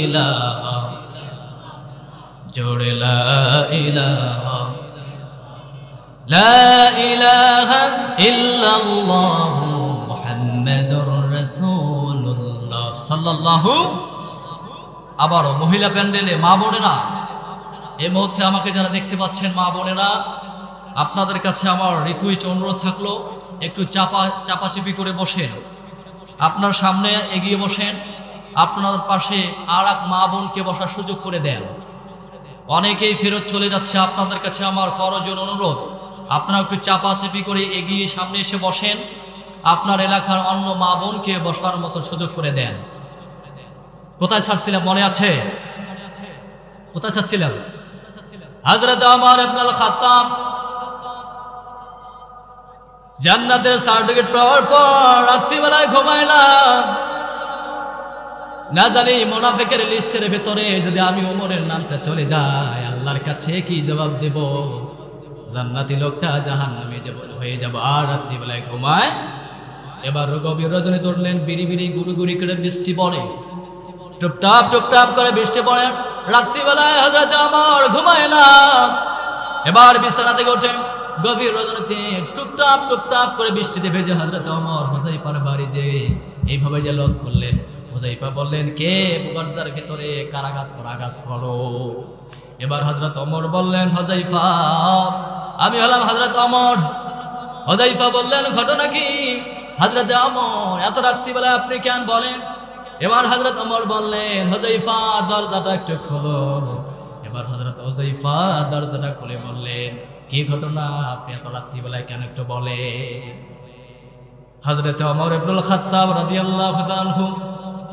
ইলাহা জোরে লা ইলাহা লা ইলাহা ইল্লাল্লাহু মুহাম্মাদুর রাসূলুল্লাহ সাল্লাল্লাহু। আবারও মহিলা প্যান্ডেলে মা বোনেরা, এই মুহূর্তে আমাকে যারা দেখতে পাচ্ছেন মা বোনেরা, আপনাদের কাছে আমার রিকোয়েস্ট অনুরোধ থাকলো একটু চাপাচাপি করে বসেন, আপনার সামনে এগিয়ে বসেন, আপনার পাশে আর এক মা বোনকে বসার সুযোগ করে দেন। অনেকেই ফেরত চলে যাচ্ছে, আপনাদের কাছে আমার করজোড় অনুরোধ আপনারা একটু চাপাচাপি করে এগিয়ে সামনে এসে বসেন, আপনার এলাকার অন্য মা বোনকে বসার মতো সুযোগ করে দেন। কোথায় ছাড়ছিলাম মনে আছে? কোথায় ছাড়ছিলাম? হযরত ওমর ইবনে আল খাত্তাব জান্নাতের সার্টিফিকেট পাওয়ার পর রাত্রিবেলায় ঘুমাইলাম, না জানি মুনাফিকের লিস্টের ভেতরে যদি আমি ওমরের নামটা চলে যায় আল্লাহর কাছে কি জবাব দেব? জান্নাতি লোকটা জাহান্নামে হয়ে যাব। আর রাত্রিবেলায় ঘুমায়। এবার গভীর রজনী ধরলেন, বিড়ি বিড়ি গুড়ি গুড়ি করে বৃষ্টি পড়ে, টুপটাপ টুপটাপ করে বৃষ্টি পড়ে। রাত্রিবেলায় হযরত ওমর ঘুমায় না। এবার বিছানা থেকে ওঠে, গভীর রজনীতে টুপটাপ টুপটাপ করে বৃষ্টিতে ভেজে হযরত ওমর হুযায়ফার বাড়িতে এইভাবে যে লক করলেন। হুযায়ফা বললেন, কে দরজার ভেতরে কারাঘাত করো, আঘাত করো। এবার হযরত ওমর বললেন, হুযায়ফা আমি হলাম হযরত ওমর। হুযায়ফা বললেন, ঘটনা কি? হযরত ওমর এত রাত্রিবেলা আপনি কেন বলেন? এবার হযরত ওমর বললেন, হুযায়ফা দরজাটা একটু খোলো। এবার হযরত হুযায়ফা দরজাটা খুলে বললেন, কি ঘটনা, আপনি এত রাত্রিবেলায় কেন একটু বলে? হযরত ওমর ইবনুল খাত্তাব রাদিয়াল্লাহু তাআলা আনহু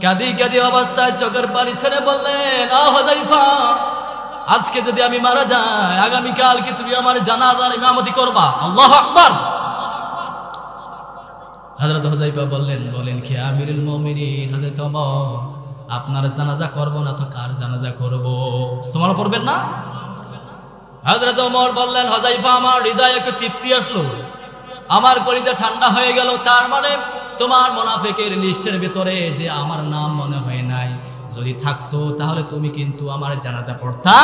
কাঁদি কাঁদি অবস্থায় চোখের পানি ছেড়ে বললেন, ও হুযায়ফা আজকে যদি আমি মারা যাই আগামীকাল কি তুমি আমার জানাজার ইমামতি করবা? আল্লাহু আকবার। হযরত হুযায়ফা বললেন কি আমিরুল মুমিনিন হযরত ওমর আপনার জানাজা করব না তো কার জানাজা করব? সুবহানাল্লাহ পড়বেন না? হযরত ওমর বললেন, হুযায়ফা আমার হৃদয়ে একটু তৃপ্তি আসলো, আমার কলিজা ঠান্ডা হয়ে গেল। তার মানে তোমার মুনাফিকের লিস্টের ভিতরে যে আমার নাম মনে হয় নাই, যদি থাকতো তাহলে তুমি কিন্তু আমার জানাজা পড়তা,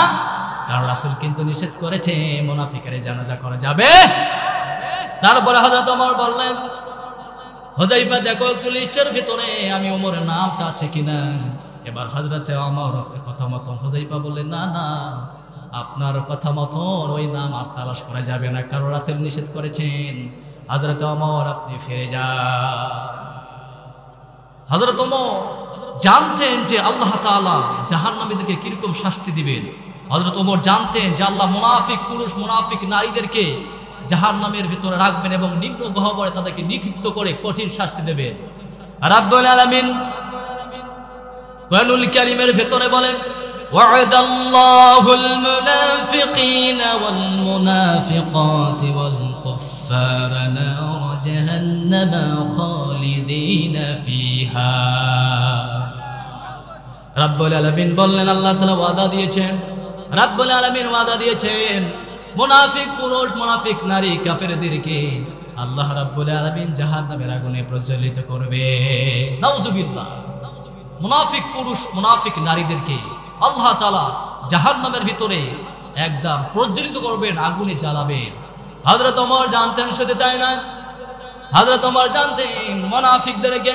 কারণ রাসূল কিন্তু নিষেধ করেছে মুনাফিকের জানাজা করা যাবে। তারপরে হযরত ওমর বললেন, হুযায়ফা দেখো একটু লিস্টের ভিতরে আমি ওমরের নামটা আছে কিনা। এবার হযরত ওমর কথা মতন হুযায়ফা বললেন, না না আপনার কথা মতন ওই নাম আর তালাশ করা যাবে না, কারণ রাসূল নিষেধ করেছেন। হযরত ওমর আপনি ফিরে যান। হযরত ওমর জানতেন যে আল্লাহ তাআলা জাহান্নামীদেরকে কিরকম শাস্তি দিবেন। হযরত ওমর জানতেন যে আল্লাহ মুনাফিক পুরুষ মুনাফিক নারীদেরকে জাহান্নামের ভিতরে রাখবেন এবং নিম্ন গহ্বরে তাদেরকে নিক্ষিপ্ত করে কঠিন শাস্তি দেবেন। রাব্বুল আলামিন কোরআনুল কারীমের ভিতরে বলেন, ওয়া'দাল্লাহুল মুনাফিকিনা ওয়াল মুনাফিকাতি ওয়াল কুফফারা নার জাহান্নামা খালিদিনা ফিহা। রাব্বুল আলামিন বললেন, আল্লাহ তাআলা ওয়াদা দিয়েছেন, রাব্বুল আলামিন ওয়াদা দিয়েছেন মুনাফিক পুরুষ মুনাফিক নারী কাফেরদেরকে আল্লাহ রাব্বুল আলামিন জাহান্নামের আগুনে প্রজ্বলিত করবে। নাউযুবিল্লাহ। মুনাফিক পুরুষ মুনাফিক নারীদেরকে আল্লাহ তাআলা জাহান্নামের ভিতরে একদম প্রজ্বলিত করবেন, আগুনে জ্বালাবেন। হযরত ওমর জানতেন, শুধু তাই না, হযরত ওমর জানতেন মুনাফিকদেরকে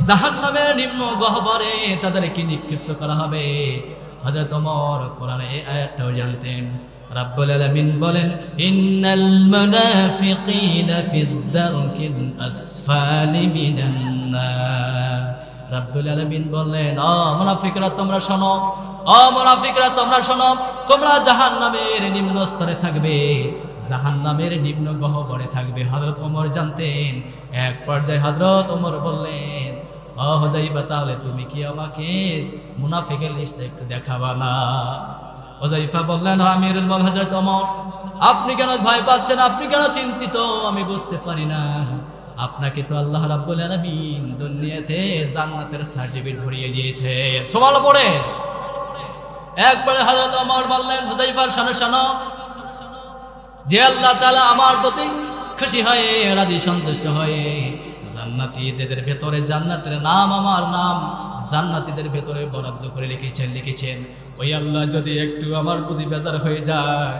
জাহান্নামের নিম্ন গহ্বরে তাদেরকে নিক্ষিপ্ত করা হবে। হযরত ওমর কোরআনে এই আয়াতটাও জানতেন। রাব্বুল আলামিন বলেন, ইন্নাল মুনাফিকিনা ফিদ দারকিল আসফালি মিনান নার। রাব্বুল আলামিন বললেন, ও মুনাফিকরা তোমরা শোনো, ও মুনাফিকরা তোমরা শোনো, তোমরা জাহান্নামের নিম্ন স্তরে থাকবে, জাহান্নামের নিম্ন গহ্বরে থাকবে। হযরত ওমর জানতেন। এক পর্যায়ে হযরত ওমর বললেন, ও হুযায়ফা তাহলে তুমি কি আমাকে মুনাফিকের লিস্টটা একটু দেখাবা না? হুযায়ফা বললেন, আমিরুল মুমিনিন হযরত ওমর আপনি কেন ভয় পাচ্ছেন, আপনি কেন চিন্তিত আমি বুঝতে পারি না। আপনাকে তো আল্লাহ রাব্বুল আলামিন দুনিয়াতে জান্নাতের সার্টিফিকেট ভরিয়ে দিয়েছে। সুবহানাল্লাহ পড়েন। একবারে হযরত ওমর বললেন, হুযায়ফার শানে শানো, যে আল্লাহ তাআলা আমার প্রতি খুশি হয়ে রাজি সন্তুষ্ট হয়ে জান্নাতীদের ভেতরে জান্নাতের নাম, আমার নাম জান্নাতীদের ভেতরে বরাদ্দ করে লিখেছেন, ওই আল্লাহ যদি একটু আমার প্রতি বেজার হয়ে যায়,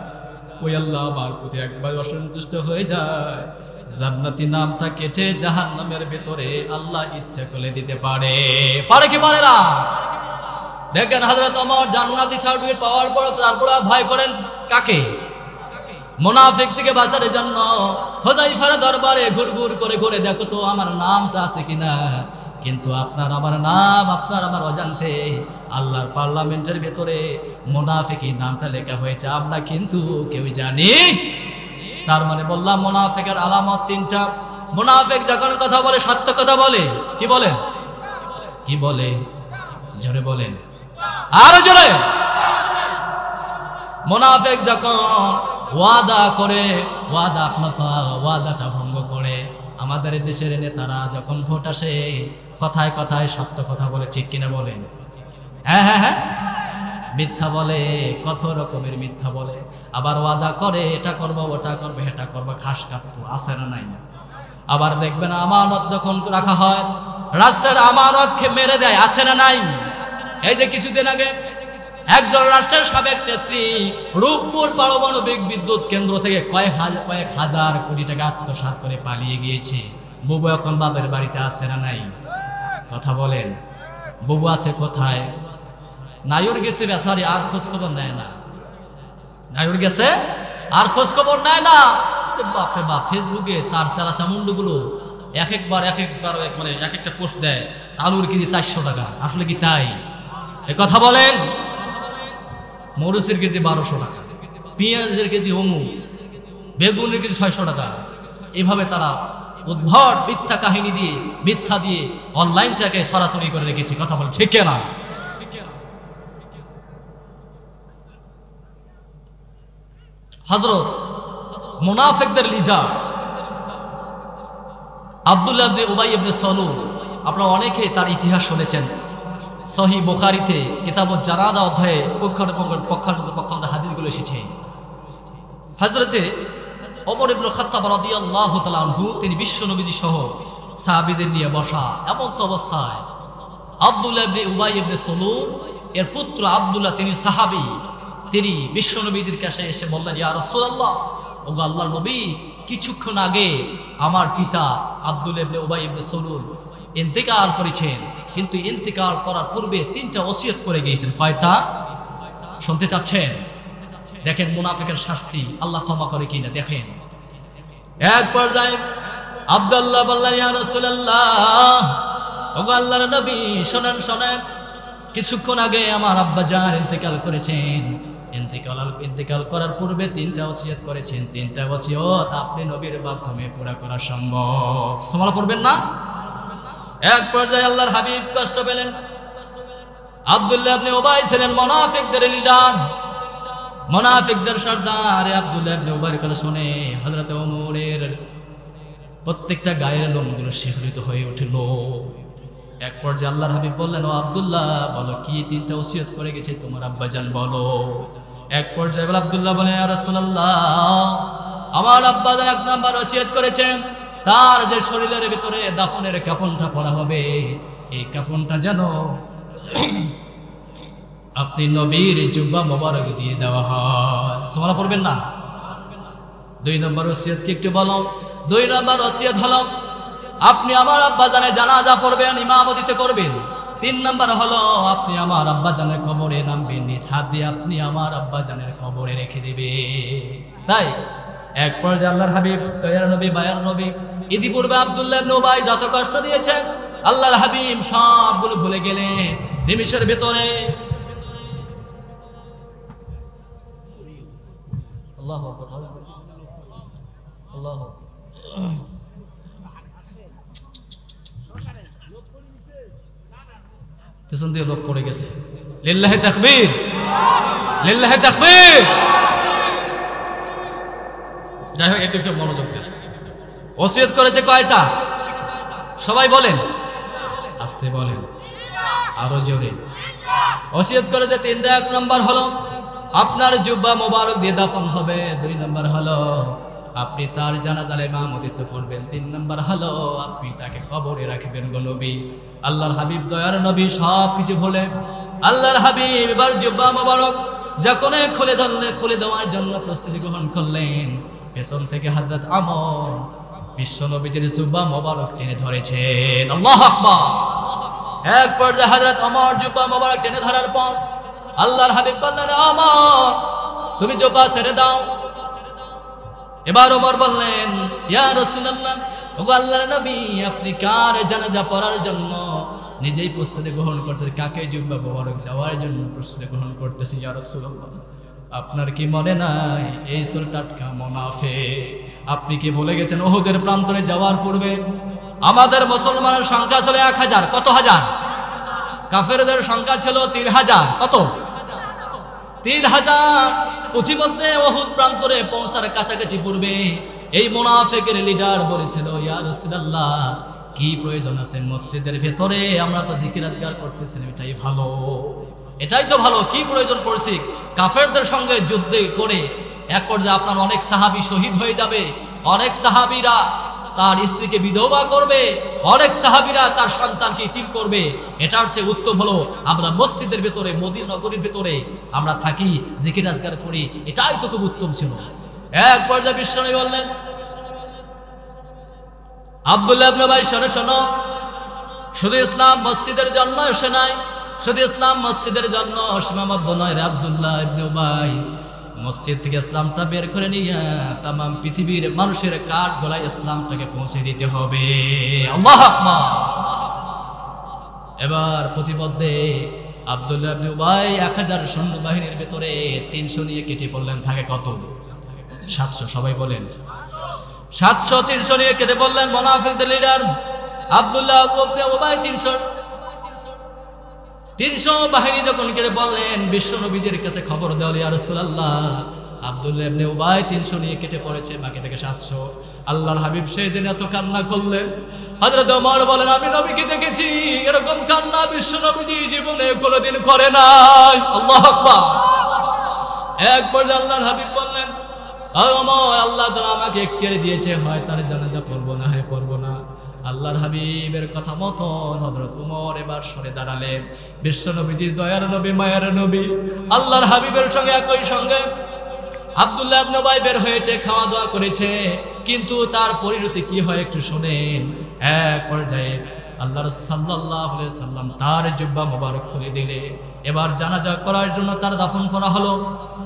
ওই আল্লাহ আমার প্রতি একবার অসন্তুষ্ট হয়ে যায়, জান্নাতি নামটা কেটে জাহান্নামের ভেতরে আল্লাহ ইচ্ছা করে দিতে পারে। পারে কি পারে না? দেখেন হযরত ওমর জান্নাতি সার্টিফিকেট পাওয়ার পর তারপর ভয় করেন কাকে? মুনাফিক থেকে বাঁচার জন্য হুযায়ফার দরবারে ঘুরঘুর করে ঘুরে দেখো তো আমার নামটা আছে কিনা। কিন্তু আপনার আমার নাম, আপনার আমার অজান্তে আল্লাহর পার্লামেন্টের ভেতরে মুনাফিকি নামটা লেখা হয়েছে, আমরা কিন্তু কেউ জানি। তার মানে বললাম মুনাফিকের আলামত তিনটা। মুনাফিক যখন কথা বলে সত্য কথা বলে। কি বলেন? কি বলে? জোরে বলেন, আরো জোরে। মুনাফিক যখন ওয়াদা করে, ওয়াদা খলাফা, ওয়াদাটা ভঙ্গ করে। আমাদের দেশের নেতারা যখন ভোট আসে কথায় কথায় সত্য কথা বলে, ঠিক কিনা বলেন? হ্যাঁ হ্যাঁ হ্যাঁ, মিথ্যা বলে, কত রকমের মিথ্যা বলে। আবার ওয়াদা করে এটা করবো, ওটা করবো, এটা করবো, ঘাস কাটবো, আছে না নাই? আবার দেখবেন আমানত যখন রাখা হয়, রাষ্ট্রের আমানতকে মেরে দেয়, আছে না নাই? এই যে কিছুদিন আগে একজন রাষ্ট্রের সাবেক নেত্রী রূপপুর পারমাণবিক বিদ্যুৎ কেন্দ্র থেকে কয়েক হাজার কোটি টাকা আত্মসাৎ করে পালিয়ে গিয়েছে। বুবু এখন বাপের বাড়িতে আছে না নাই? কথা বলেন, বুবু আছে কোথায়? নায়র গেছে বেচারি, আর খোঁজ খবর নেয় না। নায়র গেছে আর খোঁজ খবর নেয় না। বাপরে বাপ, ফেসবুকে তার চালা চামুন্ডু গুলো এক একবার মানে এক একটা পোস্ট দেয়, আলুর কেজি 400 টাকা। আসলে কি তাই? এ কথা বলেন। মরিচের কেজি 1200 টাকা, পেঁয়াজের কেজি অমুক, বেগুনের কেজি 600 টাকা। এভাবে তারা উদ্ভট মিথ্যা কাহিনী দিয়ে, মিথ্যা দিয়ে অনলাইনটাকে সরাসরি করে রেখেছে। কথা বলে ঠিক না? হযরত মুনাফিকদের লিডার আব্দুল্লাহ ইবনে উবাই ইবনে সালুল, আপনারা অনেকেই তার ইতিহাস শুনেছেন। সহিহ বুখারীতে কিতাবুল জানাজা অধ্যায়ে পক্ষান্তর হাদিসগুলো এসেছে। হযরতে ওমর ইবনে খাত্তাব রাদিয়াল্লাহু তাআলা আনহু, তিনি বিশ্ব নবীজি সহ সাহাবীদের নিয়ে বসা। এমন তো অবস্থায় আব্দুল্লাহ ইবনে উবাই ইবনে সালুল এর পুত্র আব্দুল্লাহ, তিনি সাহাবী, তিনি বিশ্ব নবীজির কাছে এসে বললেন, ইয়া রাসূলুল্লাহ, ওগো আল্লাহর নবী, কিছুক্ষণ আগে আমার পিতা আব্দুল্লাহ ইবনে উবাই ইবনে সালুল ইন্তেকাল করেছেন, কিন্তু ইন্তেকাল করার পূর্বে 3টা ওসিয়ত করে গিয়েছেন। কয়টা? শুনতে চাচ্ছেন? দেখেন মুনাফিকের শাস্তি আল্লাহ ক্ষমা করে কিনা দেখেন। এক পর্যায়ে আব্দুল্লাহ বললেন, ইয়া রাসূলুল্লাহ, ওগো আল্লাহর নবী, শুনেন শুনেন, কিছুক্ষণ আগে আমার আব্বাজান ইন্তেকাল করেছেন। ইন্তেকাল করার পূর্বে 3টা ওসিয়ত করেছেন। 3টা ওসিয়ত আপনি নবীর মাধ্যমে পুরা করা সম্ভব। সুবহানাল্লাহ পড়বেন না? এক পর্যায়ে আল্লাহর হাবিব কষ্ট পেলেন। আব্দুল্লাহ ইবনে উবাই ছিলেন মুনাফিকদের লিডার, মুনাফিকদের সর্দার। আব্দুল্লাহ ইবনে উবাইয়ের কথা শুনে হযরত ওমরের প্রত্যেকটা গায়ের লোমগুলো শিহরিত হয়ে উঠল। এক পর্যায়ে আল্লাহর হাবিব বললেন, ও আব্দুল্লাহ, বলো কি 3টা ওসিয়ত করে গেছে তোমার আব্বাজান, বলো। এক পর্যায়ে আব্দুল্লাহ বলে, ইয়া রাসূলুল্লাহ, আমার আব্বাজান 1 নাম্বার ওসিয়ত করেছেন, তার যে শরীরের ভিতরে দাফনের কাফনটা পরা হবে, এই কাফনটা যেন আপনি নবীর জুব্বা মোবারক দিয়ে দেওয়া হয়। সুবহানাল্লাহ পড়বেন না? 2 নম্বর ওসিয়ত কি একটু বলো? 2 নম্বর ওসিয়ত হলো আপনি আমার আব্বাজানের জানাজা পড়বেন, ইমামতিতে করবেন। 3 নম্বর হলো আপনি আমার আব্বাজানের কবরে নামবেন, নিজ হাত দিয়ে আপনি আমার আব্বাজানের কবরে রেখে দিবে। তাই এক পর্যায়ে আল্লাহর হাবিব, দয়ার নবী, মায়ার নবী, ইতিপূর্বে আব্দুল্লাহ ইবনে উবাই যত কষ্ট দিয়েছেন, আল্লাহর হাবিব সবগুলো ভুলে গেলেন নিমিষের ভেতরে। আল্লাহু আকবার, আল্লাহু পেছন দিয়ে লোক পড়ে গেছে। লিল্লাহি তাকবীর, লিল্লাহি তাকবীর। যাই হোক, একটু মনোযোগ দেন। ওসিয়ত করেছে কয়টা? সবাই বলেন, আস্তে বলেন, আরো জোরে। ওসিয়ত করে যে তিনটা, 1 নম্বর হলো আপনার জুব্বা মোবারক দিয়ে দাফন হবে। 2 নম্বর হলো আপনি তার জানাজার ইমামতিত্ব করবেন। 3 নম্বর হলো আপনি তাকে কবরে রাখবেন। গো নবী, আল্লাহর হাবিব দয়ার নবী সব কিছু বলে আল্লাহর হাবিব এবার জুব্বা মোবারক যখন খুলে দেওয়ার জন্য প্রস্তুতি গ্রহণ করলেন, পেছন থেকে হযরত আমর বিশ্ব নবীজির জুব্বা মোবারক টেনে ধরেছেন। আল্লাহু আকবার। এক পর্যায়ে হযরত আমর জুব্বা মোবারক টেনে ধরার পর আল্লাহর হাবিব বললেন, আমর তুমি জুব্বা ছেড়ে দাও। এবার ওমর বললেন, ইয়া রাসূলুল্লাহ, ওগো আল্লাহর নবী, আপনি কার জানাজা পড়ার জন্য নিজেই প্রস্তুতি গ্রহণ করতেছেন, কাকে জুব্বা মোবারক দেওয়ার জন্য প্রস্তুতি গ্রহণ করতেছেন? ইয়া রাসূলুল্লাহ, আপনার কি মনে নাই এই ছিল টাটকা মুনাফিক? আপনি কি ভুলে গেছেন উহুদের প্রান্তরে যাওয়ার পূর্বে আমাদের মুসলমানের সংখ্যা ছিল 1000। কত হাজার? কাফেরদের সংখ্যা ছিল 3000। কত? 3000। ইতিমধ্যে উহুদ প্রান্তরে পৌঁছার কাছাকাছি পূর্বে এই মুনাফিকের লিডার বলেছিল, ইয়া রাসূলুল্লাহ, কি প্রয়োজন আছে মসজিদের ভেতরে? আমরা তো জিকির আজকার করতেছি, এটাই ভালো, এটাই তো ভালো। কি প্রয়োজন পড়ছে কাফেরদের সঙ্গে যুদ্ধ করে? এক পর্যায়ে আপনার অনেক সাহাবী শহীদ হয়ে যাবে, অনেক সাহাবীরা তার স্ত্রীকে বিধবা করবে, অনেক সাহাবীরা তার সন্তানকে ইতিম করবে। এটার চেয়ে উত্তম হলো আমরা মসজিদের ভেতরে, মদিনা নগরীর ভেতরে আমরা থাকি, জিকির আজকার করি, এটাই তো খুব উত্তম ছিল। এক পর্যায়ে বিশ্বনবী বললেন, আব্দুল্লাহ ইবনে উবাই, শোনো, শুধু ইসলাম মসজিদের জন্য এসে নাই, শুধু ইসলাম মসজিদের জন্য সীমাবদ্ধ নয় রে আব্দুল্লাহ ইবনে উবাই। মসজিদ থেকে ইসলামটা বের করে নিয়ে তামাম পৃথিবীর মানুষের কাঠ গলায় ইসলামটাকে পৌঁছে দিতে হবে। আল্লাহু আকবার। এবার প্রতিমধ্যে আব্দুল্লাহ ইবনে উবাই 1000 সৈন্যবাহিনীর ভেতরে 300 নিয়ে কেটে পড়লেন। থাকে কত? 700। সবাই বলেন 700। 300 নিয়ে কেটে পড়লেন মুনাফিকদের লিডার আব্দুল্লাহ ইবনে উবাই। 300 বাহিনী যখন কেটে পড়লেন, বিশ্ব নবীদের কাছে খবর দেওয়া, ইয়া রাসূলুল্লাহ, আব্দুল্লাহ ইবনে উবাই 300 নিয়ে কেটে পড়েছে, বাকি থেকে 700। আল্লাহর হাবিব সেই দিন এত কান্না করলেন। হযরত ওমর বলেন, আমি নবীকে দেখেছি এরকম কান্না বিশ্ব নবীজি জীবনে কোনোদিন করে নাই। আল্লাহু আকবার। এক পর্যায়ে আল্লাহর হাবিব বললেন, ওমর, আল্লাহ তাআলা আমাকে এখতিয়ার দিয়েছে, হয় তার জানাজা পড়বো না, হয় পড়বো না। আল্লাহর হাবিবের কথা মতো হযরত ওমর এবার সরে দাঁড়ালেন। বিশ্ব নবীজি দয়ার নবী, মায়ার নবী, আল্লাহর হাবিবের সঙ্গে একই সঙ্গে আব্দুল্লাহ ইবনে উবাই বের হয়েছে, খাওয়া দাওয়া করেছে, কিন্তু তার পরিণতি কি হয় একটু শুনেন। এক পর্যায়ে আল্লাহ রাসূল সাল্লাল্লাহু আলাইহি সাল্লাম তার জুব্বা মোবারক খুলে দিলে, এবার জানাজা করার জন্য তার দাফন করা হলো।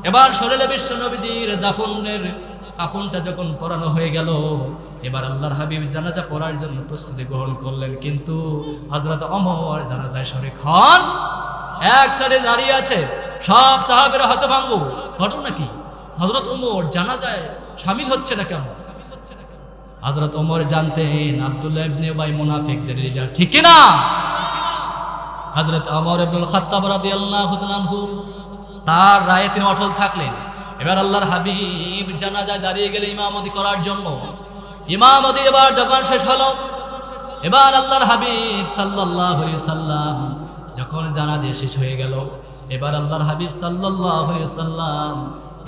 এবার শরীরে বিশ্ব নবীজির দাফনের কাপড়টা যখন পরানো হয়ে গেল, এবার আল্লাহর হাবিব জানাজা পড়ার জন্য প্রস্তুতি গ্রহণ করলেন, কিন্তু হযরত ওমর জানাজায় শরীক হন। এক সাইডে দাঁড়িয়ে আছে, সব সাহাবীরা হতভম্ব। ঘটনা কি? হযরত ওমর জানাজায় শামিল হচ্ছে না কেন? হযরত ওমর জানতেন আব্দুল্লাহ ইবনে উবাই মুনাফিকদের লিডার, ঠিক কি না? হযরত ওমর ইবনুল খাত্তাব রাদিয়াল্লাহু তাআলা আনহু তার রায়ে তিনি অটল থাকলেন। এবার আল্লাহর হাবিব জানাজায় দাঁড়িয়ে গেলে ইমামতি করার জন্য, ইমামতি এবার যখন শেষ হলো, এবার আল্লাহর হাবিব সাল্লাল্লাহু আলাইহি সাল্লাম যখন জানাজা শেষ হয়ে গেল, এবার আল্লাহর হাবিব সাল্লাল্লাহু আলাইহি সাল্লাম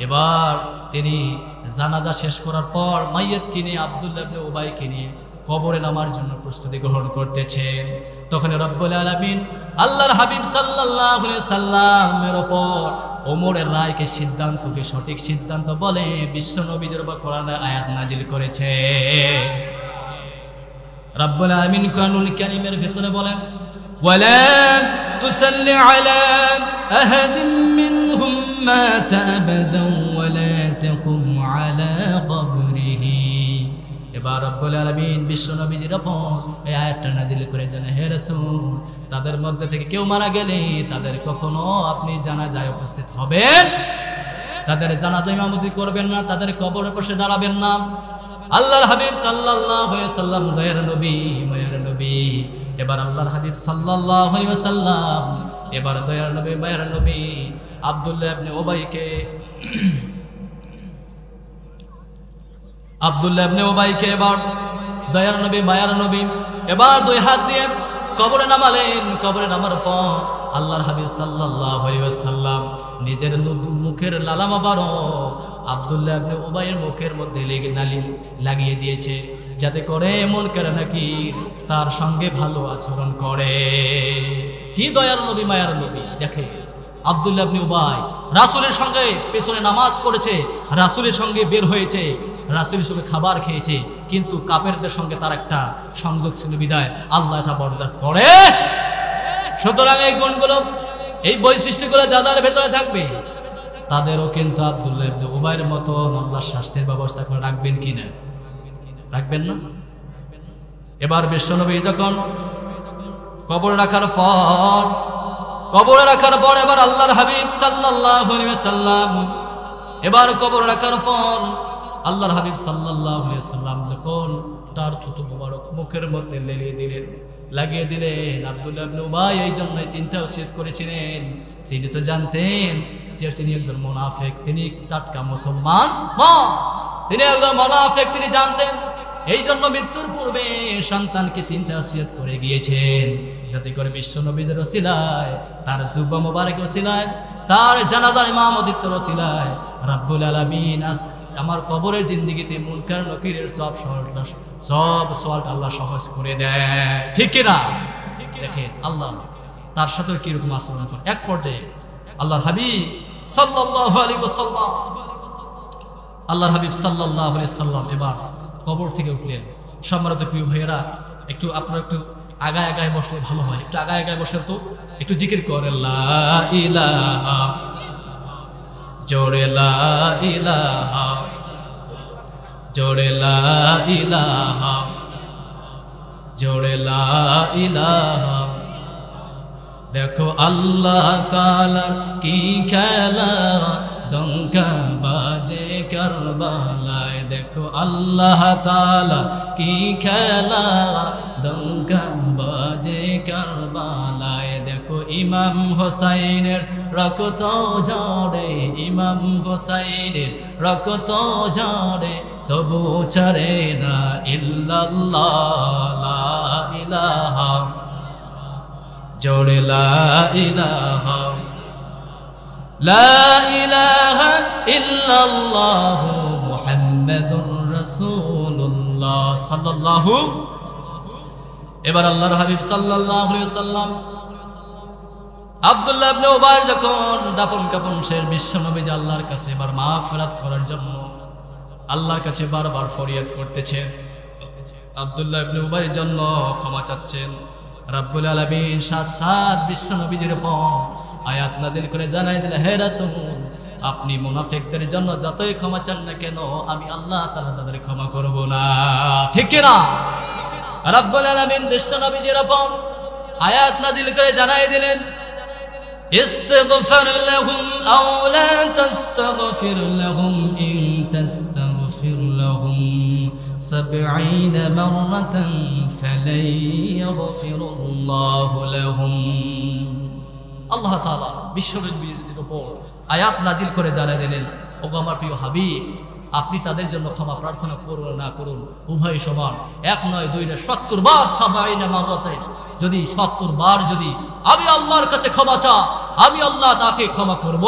এবার তিনি জানাজা শেষ করার পর মাইয়াতকে নিয়ে, আব্দুল্লাহ ইবনে উবাইকে নিয়ে কবরে নামার জন্য প্রস্তুতি গ্রহণ করতেছেন। তখন রব্বুল আলামিন আল্লাহর হাবিব সাল্লাল্লাহু আলাইহি সাল্লামের উপর ওমরের রায়কে, সিদ্ধান্তকে সঠিক সিদ্ধান্ত বলে বিশ্ব নবীর উপর কোরআনের আয়াত নাজিল করেছে। রব্বুল আলামিন কোরআনুল কারীমের ভিতরে বলেন, ওয়ালা তুসাল্লি আলা আহাদিন মিনহুম মাতা আবাদান ওয়ালা তাকুম আলা কবরিহি। এবার রব্বুল আলামিন বিশ্ব নবীর উপর এই আয়াতটা নাজিল করে জানে, হে রাসূল, তাদের মধ্যে থেকে কেউ মারা গেলে তাদের কখনো আপনি জানাজায় উপস্থিত হবেন, তাদের জানাজা ইমামতি করবেন না, তাদের কবরে বসে দাঁড়াবেন না। আল্লাহর হাবিব সাল্লাল্লাহু আলাইহি ওয়াসাল্লাম দয়ার নবী, মায়ার নবী। এবার আল্লাহর হাবিব সাল্লাল্লাহু আলাইহি ওয়াসাল্লাম এবার দয়ার নবী, মায়ার নবী আব্দুল্লাহ ইবনে উবাইকে এবার দয়ার নবী, মায়ার নবী এবার দুই হাত দিয়ে কবরে নামালেন। কবরে নামার পর আল্লাহর হাবিব সাল্লাল্লাহু আলাইহি ওয়াসাল্লাম নিজের মুখের লালা মোবারক আব্দুল্লাহ ইবনে উবাইয়ের মুখের মধ্যে লাগিয়ে দিয়েছে, যাতে করে মুনকার নাকির তার সঙ্গে ভালো আচরণ করে। কি দয়ার নবী, মায়ার নবী! দেখে আব্দুল্লাহ ইবনে উবাই রাসূলের সঙ্গে পেছনে নামাজ পড়েছে, রাসূলের সঙ্গে বের হয়েছে, রাসূলের সঙ্গে খাবার খেয়েছে, কিন্তু কাফেরদের সঙ্গে তার একটা সংযোগ ছিল বিদায় আল্লাহ এটা বরদাস্ত করে। সুতরাং এই গুণগুলো, এই বৈশিষ্ট্যগুলো যাদের ভেতরে থাকবে তাদেরও কিন্তু আব্দুল্লাহ ইবনে উবাইয়ের মতো আল্লাহর শাস্তির ব্যবস্থা করে রাখবেন কিনা? রাখবেন না? এবার বিশ্বনবী যখন কবরে রাখার পর এবার আল্লাহর হাবিব সাল্লাল্লাহু আলাইহি ওয়াসাল্লাম এবার কবরে রাখার পর আল্লাহর হাবিব সাল্লাল্লাহু আলাইহি ওয়াসাল্লাম যখন তার থুতু মোবারক মুখের মধ্যে লাগিয়ে দিলেন আব্দুল্লাহ ইবনে উবাই এই জন্যই তিনটা ওসিয়ত করেছিলেন। তিনি তো জানতেন যে তিনি একজন মুনাফিক, তিনি টাটকা মুসলমান নন, তিনি একজন মুনাফিক, তিনি জানতেন। এই জন্য মৃত্যুর পূর্বে সন্তানকে তিনটা ওসিয়ত করে গিয়েছেন, যাতে করে বিশ্বনবীর ওসিলায়, তার জুব্বা মোবারকের ওসিলায়, তার জানাজার ইমামতিত্বের ওসিলায় রব্বুল আলামিন আমার কবরের জিন্দেগিতে মুনকার নকিরের সব সওয়ালটা আল্লাহ সহজ করে দেয়। ঠিক কিনা? দেখেন আল্লাহ তার সাথে কিরকম আচরণ করে। এক পর্যায়ে আল্লাহর হাবিব সাল্লাল্লাহু আলাইহি ওয়াসাল্লাম এবার কবর থেকে উঠলেন। সম্মানিত প্রিয় ভাইয়েরা, আপনারা একটু আগায় বসলে ভালো হয়। একটু আগায় বসে তো একটু জিকির করেন লা ইলাহা, জোরে লা ইলাহা, জোরে লা ইলাহা, জোরে লা ইলাহা। দেখো আল্লাহ তাআলার কি খেলা, ডঙ্কা বাজে কারবালায়। দেখো আল্লাহ তাআলা কি খেলা, ডঙ্কা বাজে কারবালায়। দেখো ইমাম হোসাইনের রক্ত ঝরে, ইমাম হোসাইনের রক্ত ঝরে, তবু ছাড়ে না ইল্লাল্লাহ, লা ইলাহা, জোরে লা ইলাহা, লা ইলাহা ইল্লাল্লাহ মুহাম্মাদুর রাসূলুল্লাহ সাল্লাল্লাহু। এবার আল্লাহর হাবিব সাল্লাল্লাহু আলাইহি ওয়াসাল্লাম আব্দুল্লাহ ইবনে উবাই যখন দাফন কাফন শেষ, বিশ্বনবী আল্লাহর কাছে এবার মাগফিরাত করার জন্য আল্লাহর কাছে বারবার ফরিয়াদ করতেছেন, আব্দুল্লাহ ইবনে উবাইয়ের জন্য ক্ষমা চাচ্ছেন। রব্বুল আলামিন সাত বিশ্বনবীর উপর আয়াত নাযিল করে জানাই দিলেন, হে রাসূল, আপনি মুনাফিকদের জন্য যতই ক্ষমা চান না কেন আমি আল্লাহ তাআলা তাদের ক্ষমা করব না। ঠিক কি না? রব্বুল আলামিন বিশ্বনবীর উপর আয়াত নাযিল করে জানাই দিলেন, ইস্তিগফার লাহুম আও লা তাস্তাগফির লাহুম ইন তাস্তাগফির লাহুম 70 মাররাতান ফালাই ইয়াগফিরুল্লাহু লাহুম। আল্লাহ তাআলা বিশ্বনবীর উপর আয়াত নাজিল করে জানাই দিলেন, ওগো আমার প্রিয় হাবিব, আপনি তাদের জন্য ক্ষমা প্রার্থনা করুন না করুন উভয় সমান। 1 নয় 2 নয় 70 বার, 70 মাররাতান। যদি 70 বার যদি আমি আল্লাহর কাছে ক্ষমা চা, আমি আল্লাহ তাকে ক্ষমা করব।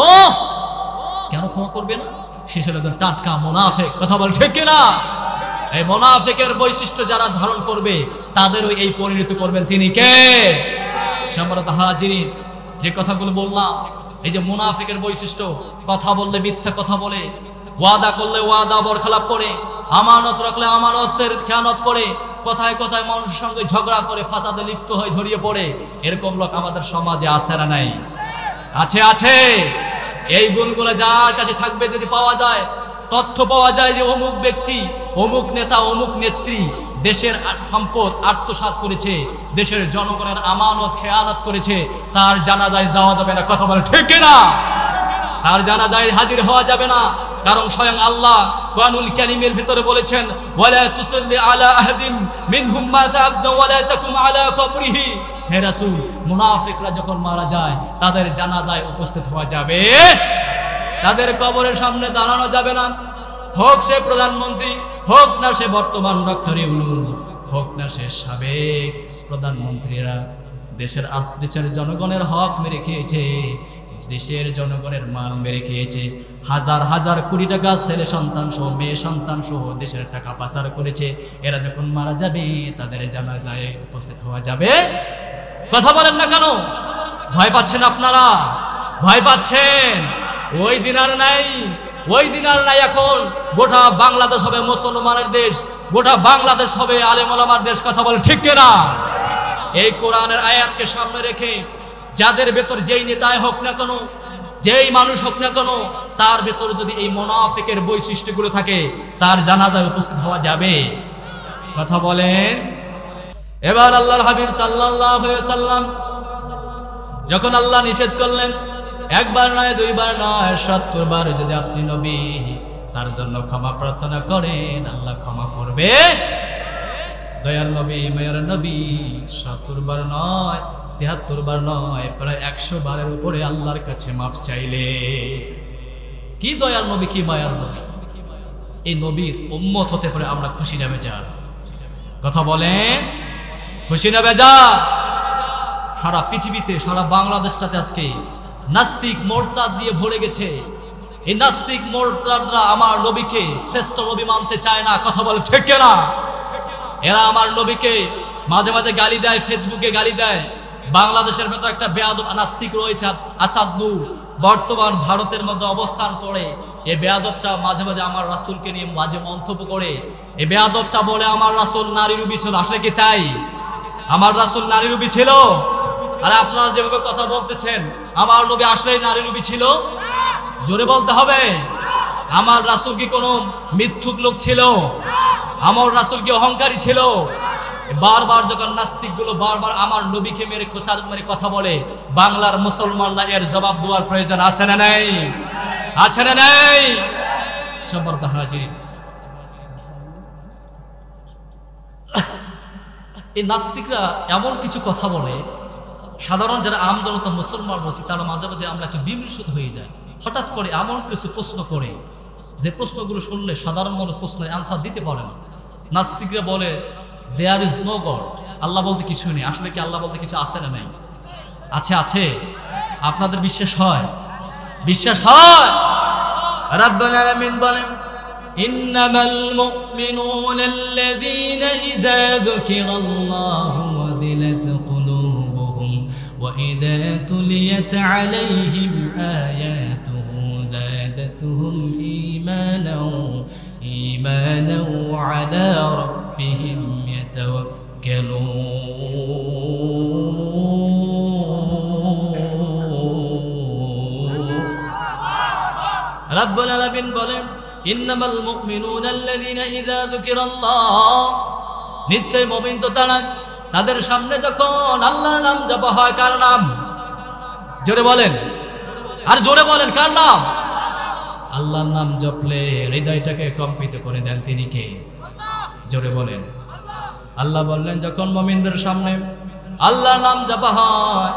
কেন ক্ষমা করবে না? সে ছিল একজন টাটকা মুনাফিক। কথা বল ঠিক কিনা? এই মুনাফিকের বৈশিষ্ট্য যারা ধারণ করবে তাদেরও এই পরিণত করবেন তিনি কে? সম্মানিত হাজিরিন, যে কথাগুলো বললাম, এই যে মুনাফিকের বৈশিষ্ট্য, কথা বললে মিথ্যা কথা বলে, ওয়াদা করলে ওয়াদা বরখলাপ করে, আমানত রাখলে আমানতের খেয়ানত করে, কথায় কথায় মানুষের সঙ্গে ঝগড়া করে, ফাসাদে লিপ্ত হয়ে ঝরিয়ে পড়ে, এরকম লোক আমাদের সমাজে আছে না নাই? আছে, আছে। এই গুণগুলো যার কাছে থাকবে, যদি পাওয়া যায়, তথ্য পাওয়া যায় যে অমুক ব্যক্তি, অমুক নেতা, অমুক নেত্রী দেশের সম্পদ আত্মসাৎ করেছে, দেশের জনগণের আমানত খেয়ানত করেছে, তার জানাজায় যাওয়া যাবে না। কথা বলে ঠিক না? তার জানাজায় হাজির হওয়া যাবে না, কারণ স্বয়ং আল্লাহ কুরআনুল কারীমের ভিতরে বলেছেন, ওয়ালা তুসাল্লি আলা আহাদিন মিনহুম মাতা আবদা ওয়ালা তাকুম আলা কবরিহি। হে রাসূল, মুনাফিকরা যখন মারা যায় তাদের জানাজায় উপস্থিত হওয়া যাবে, তাদের কবরের সামনে দাঁড়ানো যাবে না। হোক সে প্রধানমন্ত্রী, হোক না সে বর্তমান ডক্টর ইউনূস, হোক না সে সাবেক প্রধানমন্ত্রীরা, দেশের জনগণের হক মেরে খেয়েছে, দেশের জনগণের মাল মেরে খেয়েছে, হাজার হাজার কোটি টাকা ছেলে সন্তান সহ মেয়ে সন্তান সহ দেশের টাকা পাচার করেছে। এরা যখন মারা যাবে তাদের জানাজায় উপস্থিত হওয়া যাবে? কথা বলেন না কেন? ভয় পাচ্ছেন আপনারা? ভয় পাচ্ছেন? ওই দিন আর নাই, ওই দিন আর নাই। এখন গোটা বাংলাদেশ হবে মুসলমানের দেশ, গোটা বাংলাদেশ হবে আলেম ওলামার দেশ। কথা বলে ঠিক কিনা? এই কোরআনের আয়াতকে সামনে রেখে যাদের ভেতর যেই নেতাই হোক না কেন, যেই মানুষ হোক না কেন, তার ভেতর যদি এই মুনাফিকের বৈশিষ্ট্যগুলো থাকে, তার জানাজায় উপস্থিত হওয়া যাবে? কথা বলেন। এবার আল্লাহর হাবিব সাল্লাল্লাহু আলাইহি ওয়াসাল্লাম যখন আল্লাহ নিষেধ করলেন, একবার নয় দুইবার নয় ৭০ বার যদি আপনি নবী তার জন্য ক্ষমা প্রার্থনা করেন, আল্লাহ ক্ষমা করবে। দয়ার নবী মায়ার নবী ৭০ বার নয় ৭৩ বার নয়, প্রায় ১০০ বারের উপরে আল্লাহর কাছে মাফ চাইলে। কি দয়ার নবী, কি মায়ার নবী! এই নবীর উম্মত হতে পারে আমরা খুশি না বেজার? কথা বলেন, খুশি না বেজার? সারা পৃথিবীতে, সারা বাংলাদেশটাতে আজকে নাস্তিক মোরতাদ দিয়ে ভরে গেছে। এই নাস্তিক মোরতাদরা আমার নবীকে শ্রেষ্ঠ নবী মানতে চায় না। কথা বলে ঠিক কিনা? এরা আমার নবীকে মাঝে মাঝে গালি দেয়, ফেসবুকে গালি দেয়। বাংলাদেশের মতো একটা বেয়াদব নাস্তিক রয়েছে আসাদ নূর, বর্তমান ভারতের মধ্যে অবস্থান করে। এই বেয়াদবটা মাঝে মাঝে আমার রাসূলকে নিয়ে মাঝে মন্তব্য করে। এই বেয়াদবটা বলে আমার রাসূল নারীরূপী ছিল। আসলে কি তাই? আমার রাসূল নারীরূপী ছিল? আর আপনারা যেভাবে কথা বলতেছেন, আমার নবী আসলেই নারীরূপী ছিল? জোরে বলতে হবে। আমার রাসূল কি কোনো মিথ্যুক লোক ছিল? আমার রাসূল কি অহংকারী ছিল? বারবার যখন নাস্তিকগুলো বারবার আমার নবীকে মেরে খোঁচা মেরে কথা বলে, বাংলার মুসলমানরা এর জবাব দেওয়ার প্রয়োজন আছে না নাই? আছে না নাই? সম্মানিত হাজিরিন, এই নাস্তিকরা এমন কিছু কথা বলে, সাধারণ যারা আমজনতা মুসলমান রয়েছে তারা মাঝে মাঝে আমরা একটু বিমর্ষিত হয়ে যায়। হঠাৎ করে এমন কিছু প্রশ্ন করে যে প্রশ্নগুলো শুনলে সাধারণ মানুষ প্রশ্নের অ্যান্সার দিতে পারে না। নাস্তিকরা বলে দেয়ার ইজ নো গড, আল্লাহ বলতে কিছু নেই। আসলে কি আল্লাহ বলতে কিছু আছে না নাই? আছে, আছে। আপনাদের বিশ্বাস হয়? বিশ্বাস হয়? রাব্বুল আলামিন বলেন, ইন্নামাল মুমিনুনা আল্লাযীনা ইযা যুকিরাল্লাহু ওয়াজিলাত কুলুবুহুম ওয়া ইযা তুলিয়াত আলাইহিম আয়াতুহু যাদাতুহুম ঈমানাও আলা রাব্বিহিম রাব্বুল আলামিন বলেন, ইন্নামাল মুমিনুনা আল্লাযীনা ইযা যুকিরাল্লাহ, নিশ্চয় মুমিন তো তারা তাদের সামনে যখন আল্লাহর নাম জপা হয়। কার নাম? জোরে বলেন, আর জোরে বলেন, কার নাম? আল্লাহর নাম জপলে হৃদয়টাকে কম্পিত করে দেন তিনি কে? জোরে বলেন। আল্লাহ বললেন, যখন মুমিনদের সামনে আল্লাহর নাম জপা হয়,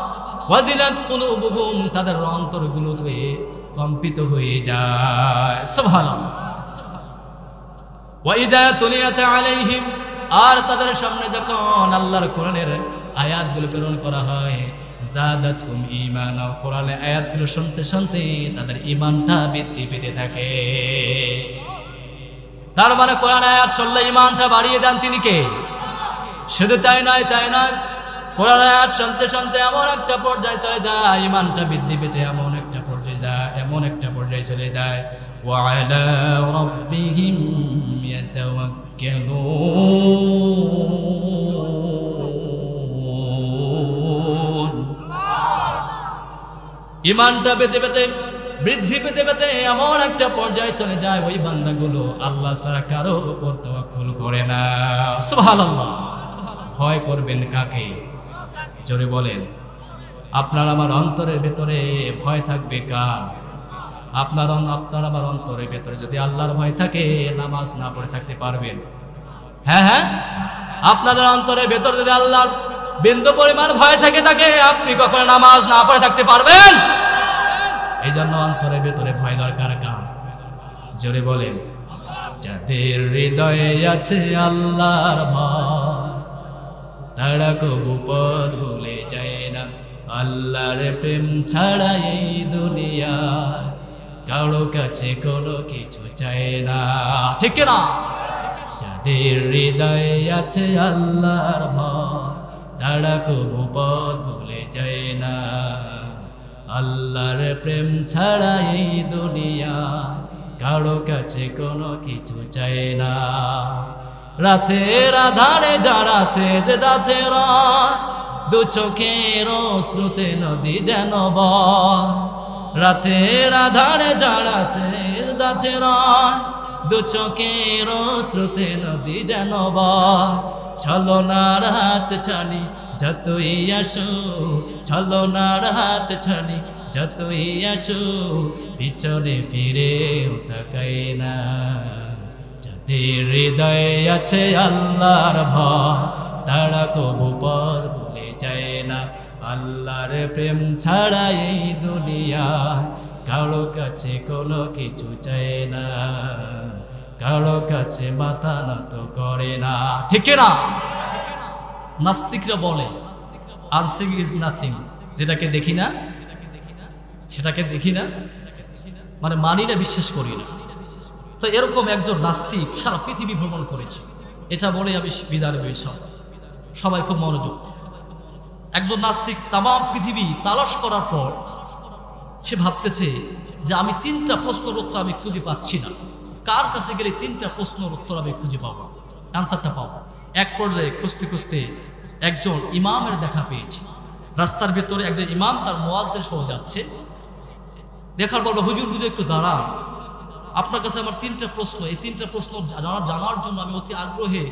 ওয়াজিলাত কুলুবুহুম, তাদের অন্তরগুলোতে কম্পিত হয়ে যায়। সুবহানাল্লাহ। ওয়া ইযা তুলিয়াত আলাইহিম, আর তাদের সামনে যখন আল্লাহর কোরআনের আয়াতগুলো প্রেরণ করা হয়, যাদাতুহুম ঈমানা, কোরআনের আয়াতগুলো শুনতে শুনতে তাদের ঈমানটা বৃদ্ধি পেতে থাকে। তার মানে কোরআন আয়াত শুনলে ঈমানটা বাড়িয়ে দেন তিনি কে? শুধু তাই নয়, কোরআন আয়াত শুনতে শুনতে এমন একটা পর্যায়ে চলে যায়, ঈমানটা বৃদ্ধি পেতে এমন একটা পর্যায়ে চলে যায়। ওয়া আলা রাব্বিহিম ইয়াতাওয়াক্কালুন, ঈমানটা পেতে পেতে বৃদ্ধি পেতে পেতে এমন একটা পর্যায়ে চলে যায়, ওই বান্দাগুলো আল্লাহ ছাড়া কারো উপর তাওয়াক্কুল করে না। সুবহানাল্লাহ। ভয় করবেন কাকে? জোরে বলেন। আপনার আমার অন্তরের ভেতরে ভয় থাকবে কার? আপনার আমার অন্তরের ভেতরে যদি আল্লাহর ভয় থাকে, নামাজ না পড়ে থাকতে পারবেন? হ্যাঁ, আপনাদের অন্তরের ভেতরে যদি আল্লাহর বিন্দু পরিমাণ ভয় থাকে আপনি কখনো নামাজ না পড়ে থাকতে পারবেন? এই জন্য অন্তরের ভেতরে ভয় দরকার কার? জোরে বলেন। যাদের হৃদয়ে আছে আল্লাহর ভয়, তারা কবু পথ ভুলে যায় না। আল্লাহর প্রেম ছাড়া এই দুনিয়া কারো কাছে কোনো কিছু চায় না, ঠিক না? যাদের হৃদয়ে আছে আল্লাহর ভয় তারা কবু পথ ভুলে যায় না। আল্লাহর প্রেম ছাড়া এই দুনিয়া কারো কাছে কোনো কিছু চায় না। রাতের আধারে যারা সেজদাতে রয়, দু চোখের শ্রুতে নদী যেন বয়। রাতের আধারে যারা সেজদাতে রয়, দু চোখের শ্রুতে নদী যেন বয়। ছলনার হাত ছানি যতই আসো, ছলনার হাত ছানি যতই আসো, পিছনে ফিরেও তাকাই না। যাদের হৃদয়ে আছে আল্লাহর ভয় তারা কবু পথ ভুলে যায় না। আল্লাহর প্রেম ছাড়া এই দুনিয়া কারো কাছে কোনো কিছু চায় না, কারো কাছে মাথা নত করে না, ঠিক না? নাস্তিকরা বলে আনসিং ইজ নাথিং, যেটাকে দেখি না সেটাকে দেখি না, মানে মানি না, বিশ্বাস করি না। তো এরকম একজন নাস্তিক সারা পৃথিবী ভ্রমণ করেছে, এটা বলে আমি বিদায় নেব। সবাই খুব মনোযোগ। একজন নাস্তিক তাম পৃথিবী তালাশ করার পর সে ভাবতেছে যে আমি 3টা প্রশ্নের উত্তর আমি খুঁজে পাচ্ছি না, কার কাছে গেলে 3টা প্রশ্নের উত্তর আমি খুঁজে পাবো, অ্যান্সারটা পাবো। এক পর্যায়ে খুঁজতে খুঁজতে একজন ইমামের দেখা পেয়েছে। রাস্তার ভেতরে একজন ইমাম তার মুয়াজ্জিন সহ যাচ্ছে। দেখার পর হুজুর হুজুর একটু দাঁড়ান, আপনার কাছে আমার 3টা প্রশ্ন, এই 3টা প্রশ্ন জানার জন্য আমি অতি আগ্রহে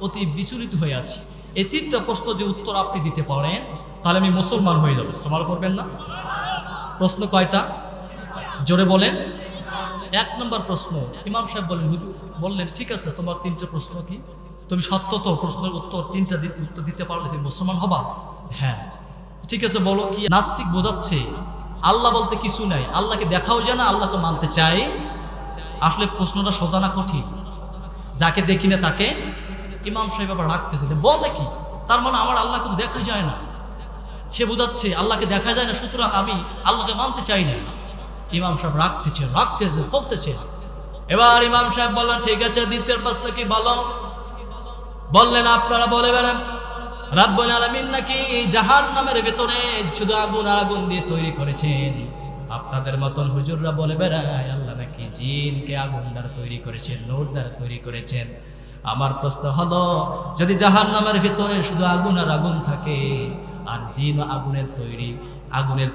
অতি বিচলিত হয়ে আছি। এই 3টা প্রশ্ন যে উত্তর আপনি দিতে পারেন তাহলে আমি মুসলমান হয়ে যাব। সওয়াল করবেন না? প্রশ্ন কয়টা জোরে বলেন? 1 নম্বর প্রশ্ন, ইমাম সাহেব বলেন, হুজুর বললেন ঠিক আছে, তোমার 3টা প্রশ্ন কি? তুমি সত্য তো প্রশ্নের উত্তর 3টা উত্তর দিতে পারলে তুমি মুসলমান হবা? হ্যাঁ। ঠিক আছে, বলো কি? নাস্তিক বোঝাচ্ছে আল্লাহ বলতে কিছু নাই, আল্লাহকে দেখাও যায় না, আল্লাহকে মানতে চাই। আসলে প্রশ্নটা সোজা না কঠিন? যাকে দেখি না তাকে ইমাম সাহেব আবার রাখতেছে, বলে কি? তার মানে আমার আল্লাহকে তো দেখা যায় না। সে বোঝাচ্ছে আল্লাহকে দেখা যায় না, সুতরাং আমি আল্লাহকে মানতে চাই না। ইমাম সাহেব রাখতেছে ফলতেছে। এবার ইমাম সাহেব বললেন ঠিক আছে, দ্বিতীয় প্রশ্ন কি বলো? বললেন আপনারা বলে বেড়ান রাব্বুল আলামিন নাকি জাহান্নামের ভেতরে শুধু আগুন আর আগুন দিয়ে তৈরি করেছেন। আপনাদের মতন হুজুররা বলে বেড়ায় আল্লাহ নাকি জিনকে আগুন দ্বারা তৈরি করেছেন, নূর দ্বারা তৈরি করেছেন। আমার প্রশ্ন হলো, যদি জাহান্নামের ভিতরে শুধু আগুন আর আগুন থাকে, আর জিন আগুনের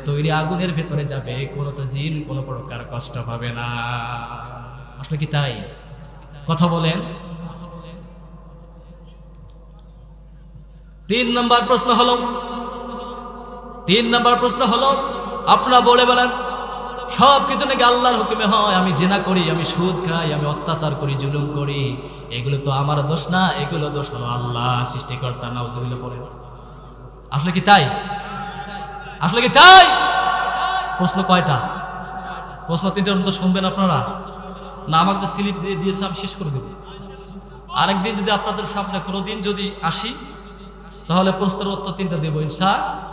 তৈরি আগুনের ভেতরে যাবে, কোনো তো জিন কোনো প্রকার কষ্ট পাবে না। আসলে কি তাই? কথা বলেন। 3 নম্বর প্রশ্ন হলো আপনারা বলে বলেন সব কিছু নাকি আল্লাহর হুকুমে হয়। আমি জিনা করি, আমি সুদ খাই, আমি অত্যাচার করি, জুলুম করি, এগুলো তো আমার দোষ না, এগুলো দোষ হলো আল্লাহ সৃষ্টিকর্তা। নাউজুবিল্লাহ পড়ে। আসলে কি তাই? প্রশ্ন কয়টা? প্রশ্ন 3টার মতো শুনবেন আপনারা না? আমাকে যে স্লিপ দিয়ে দিয়েছে আমি শেষ করে দেব। আরেকদিন যদি আপনাদের সামনে কোনোদিন যদি আসি তাহলে প্রশ্নের উত্তর 3টা দেবো ইনশাআল্লাহ।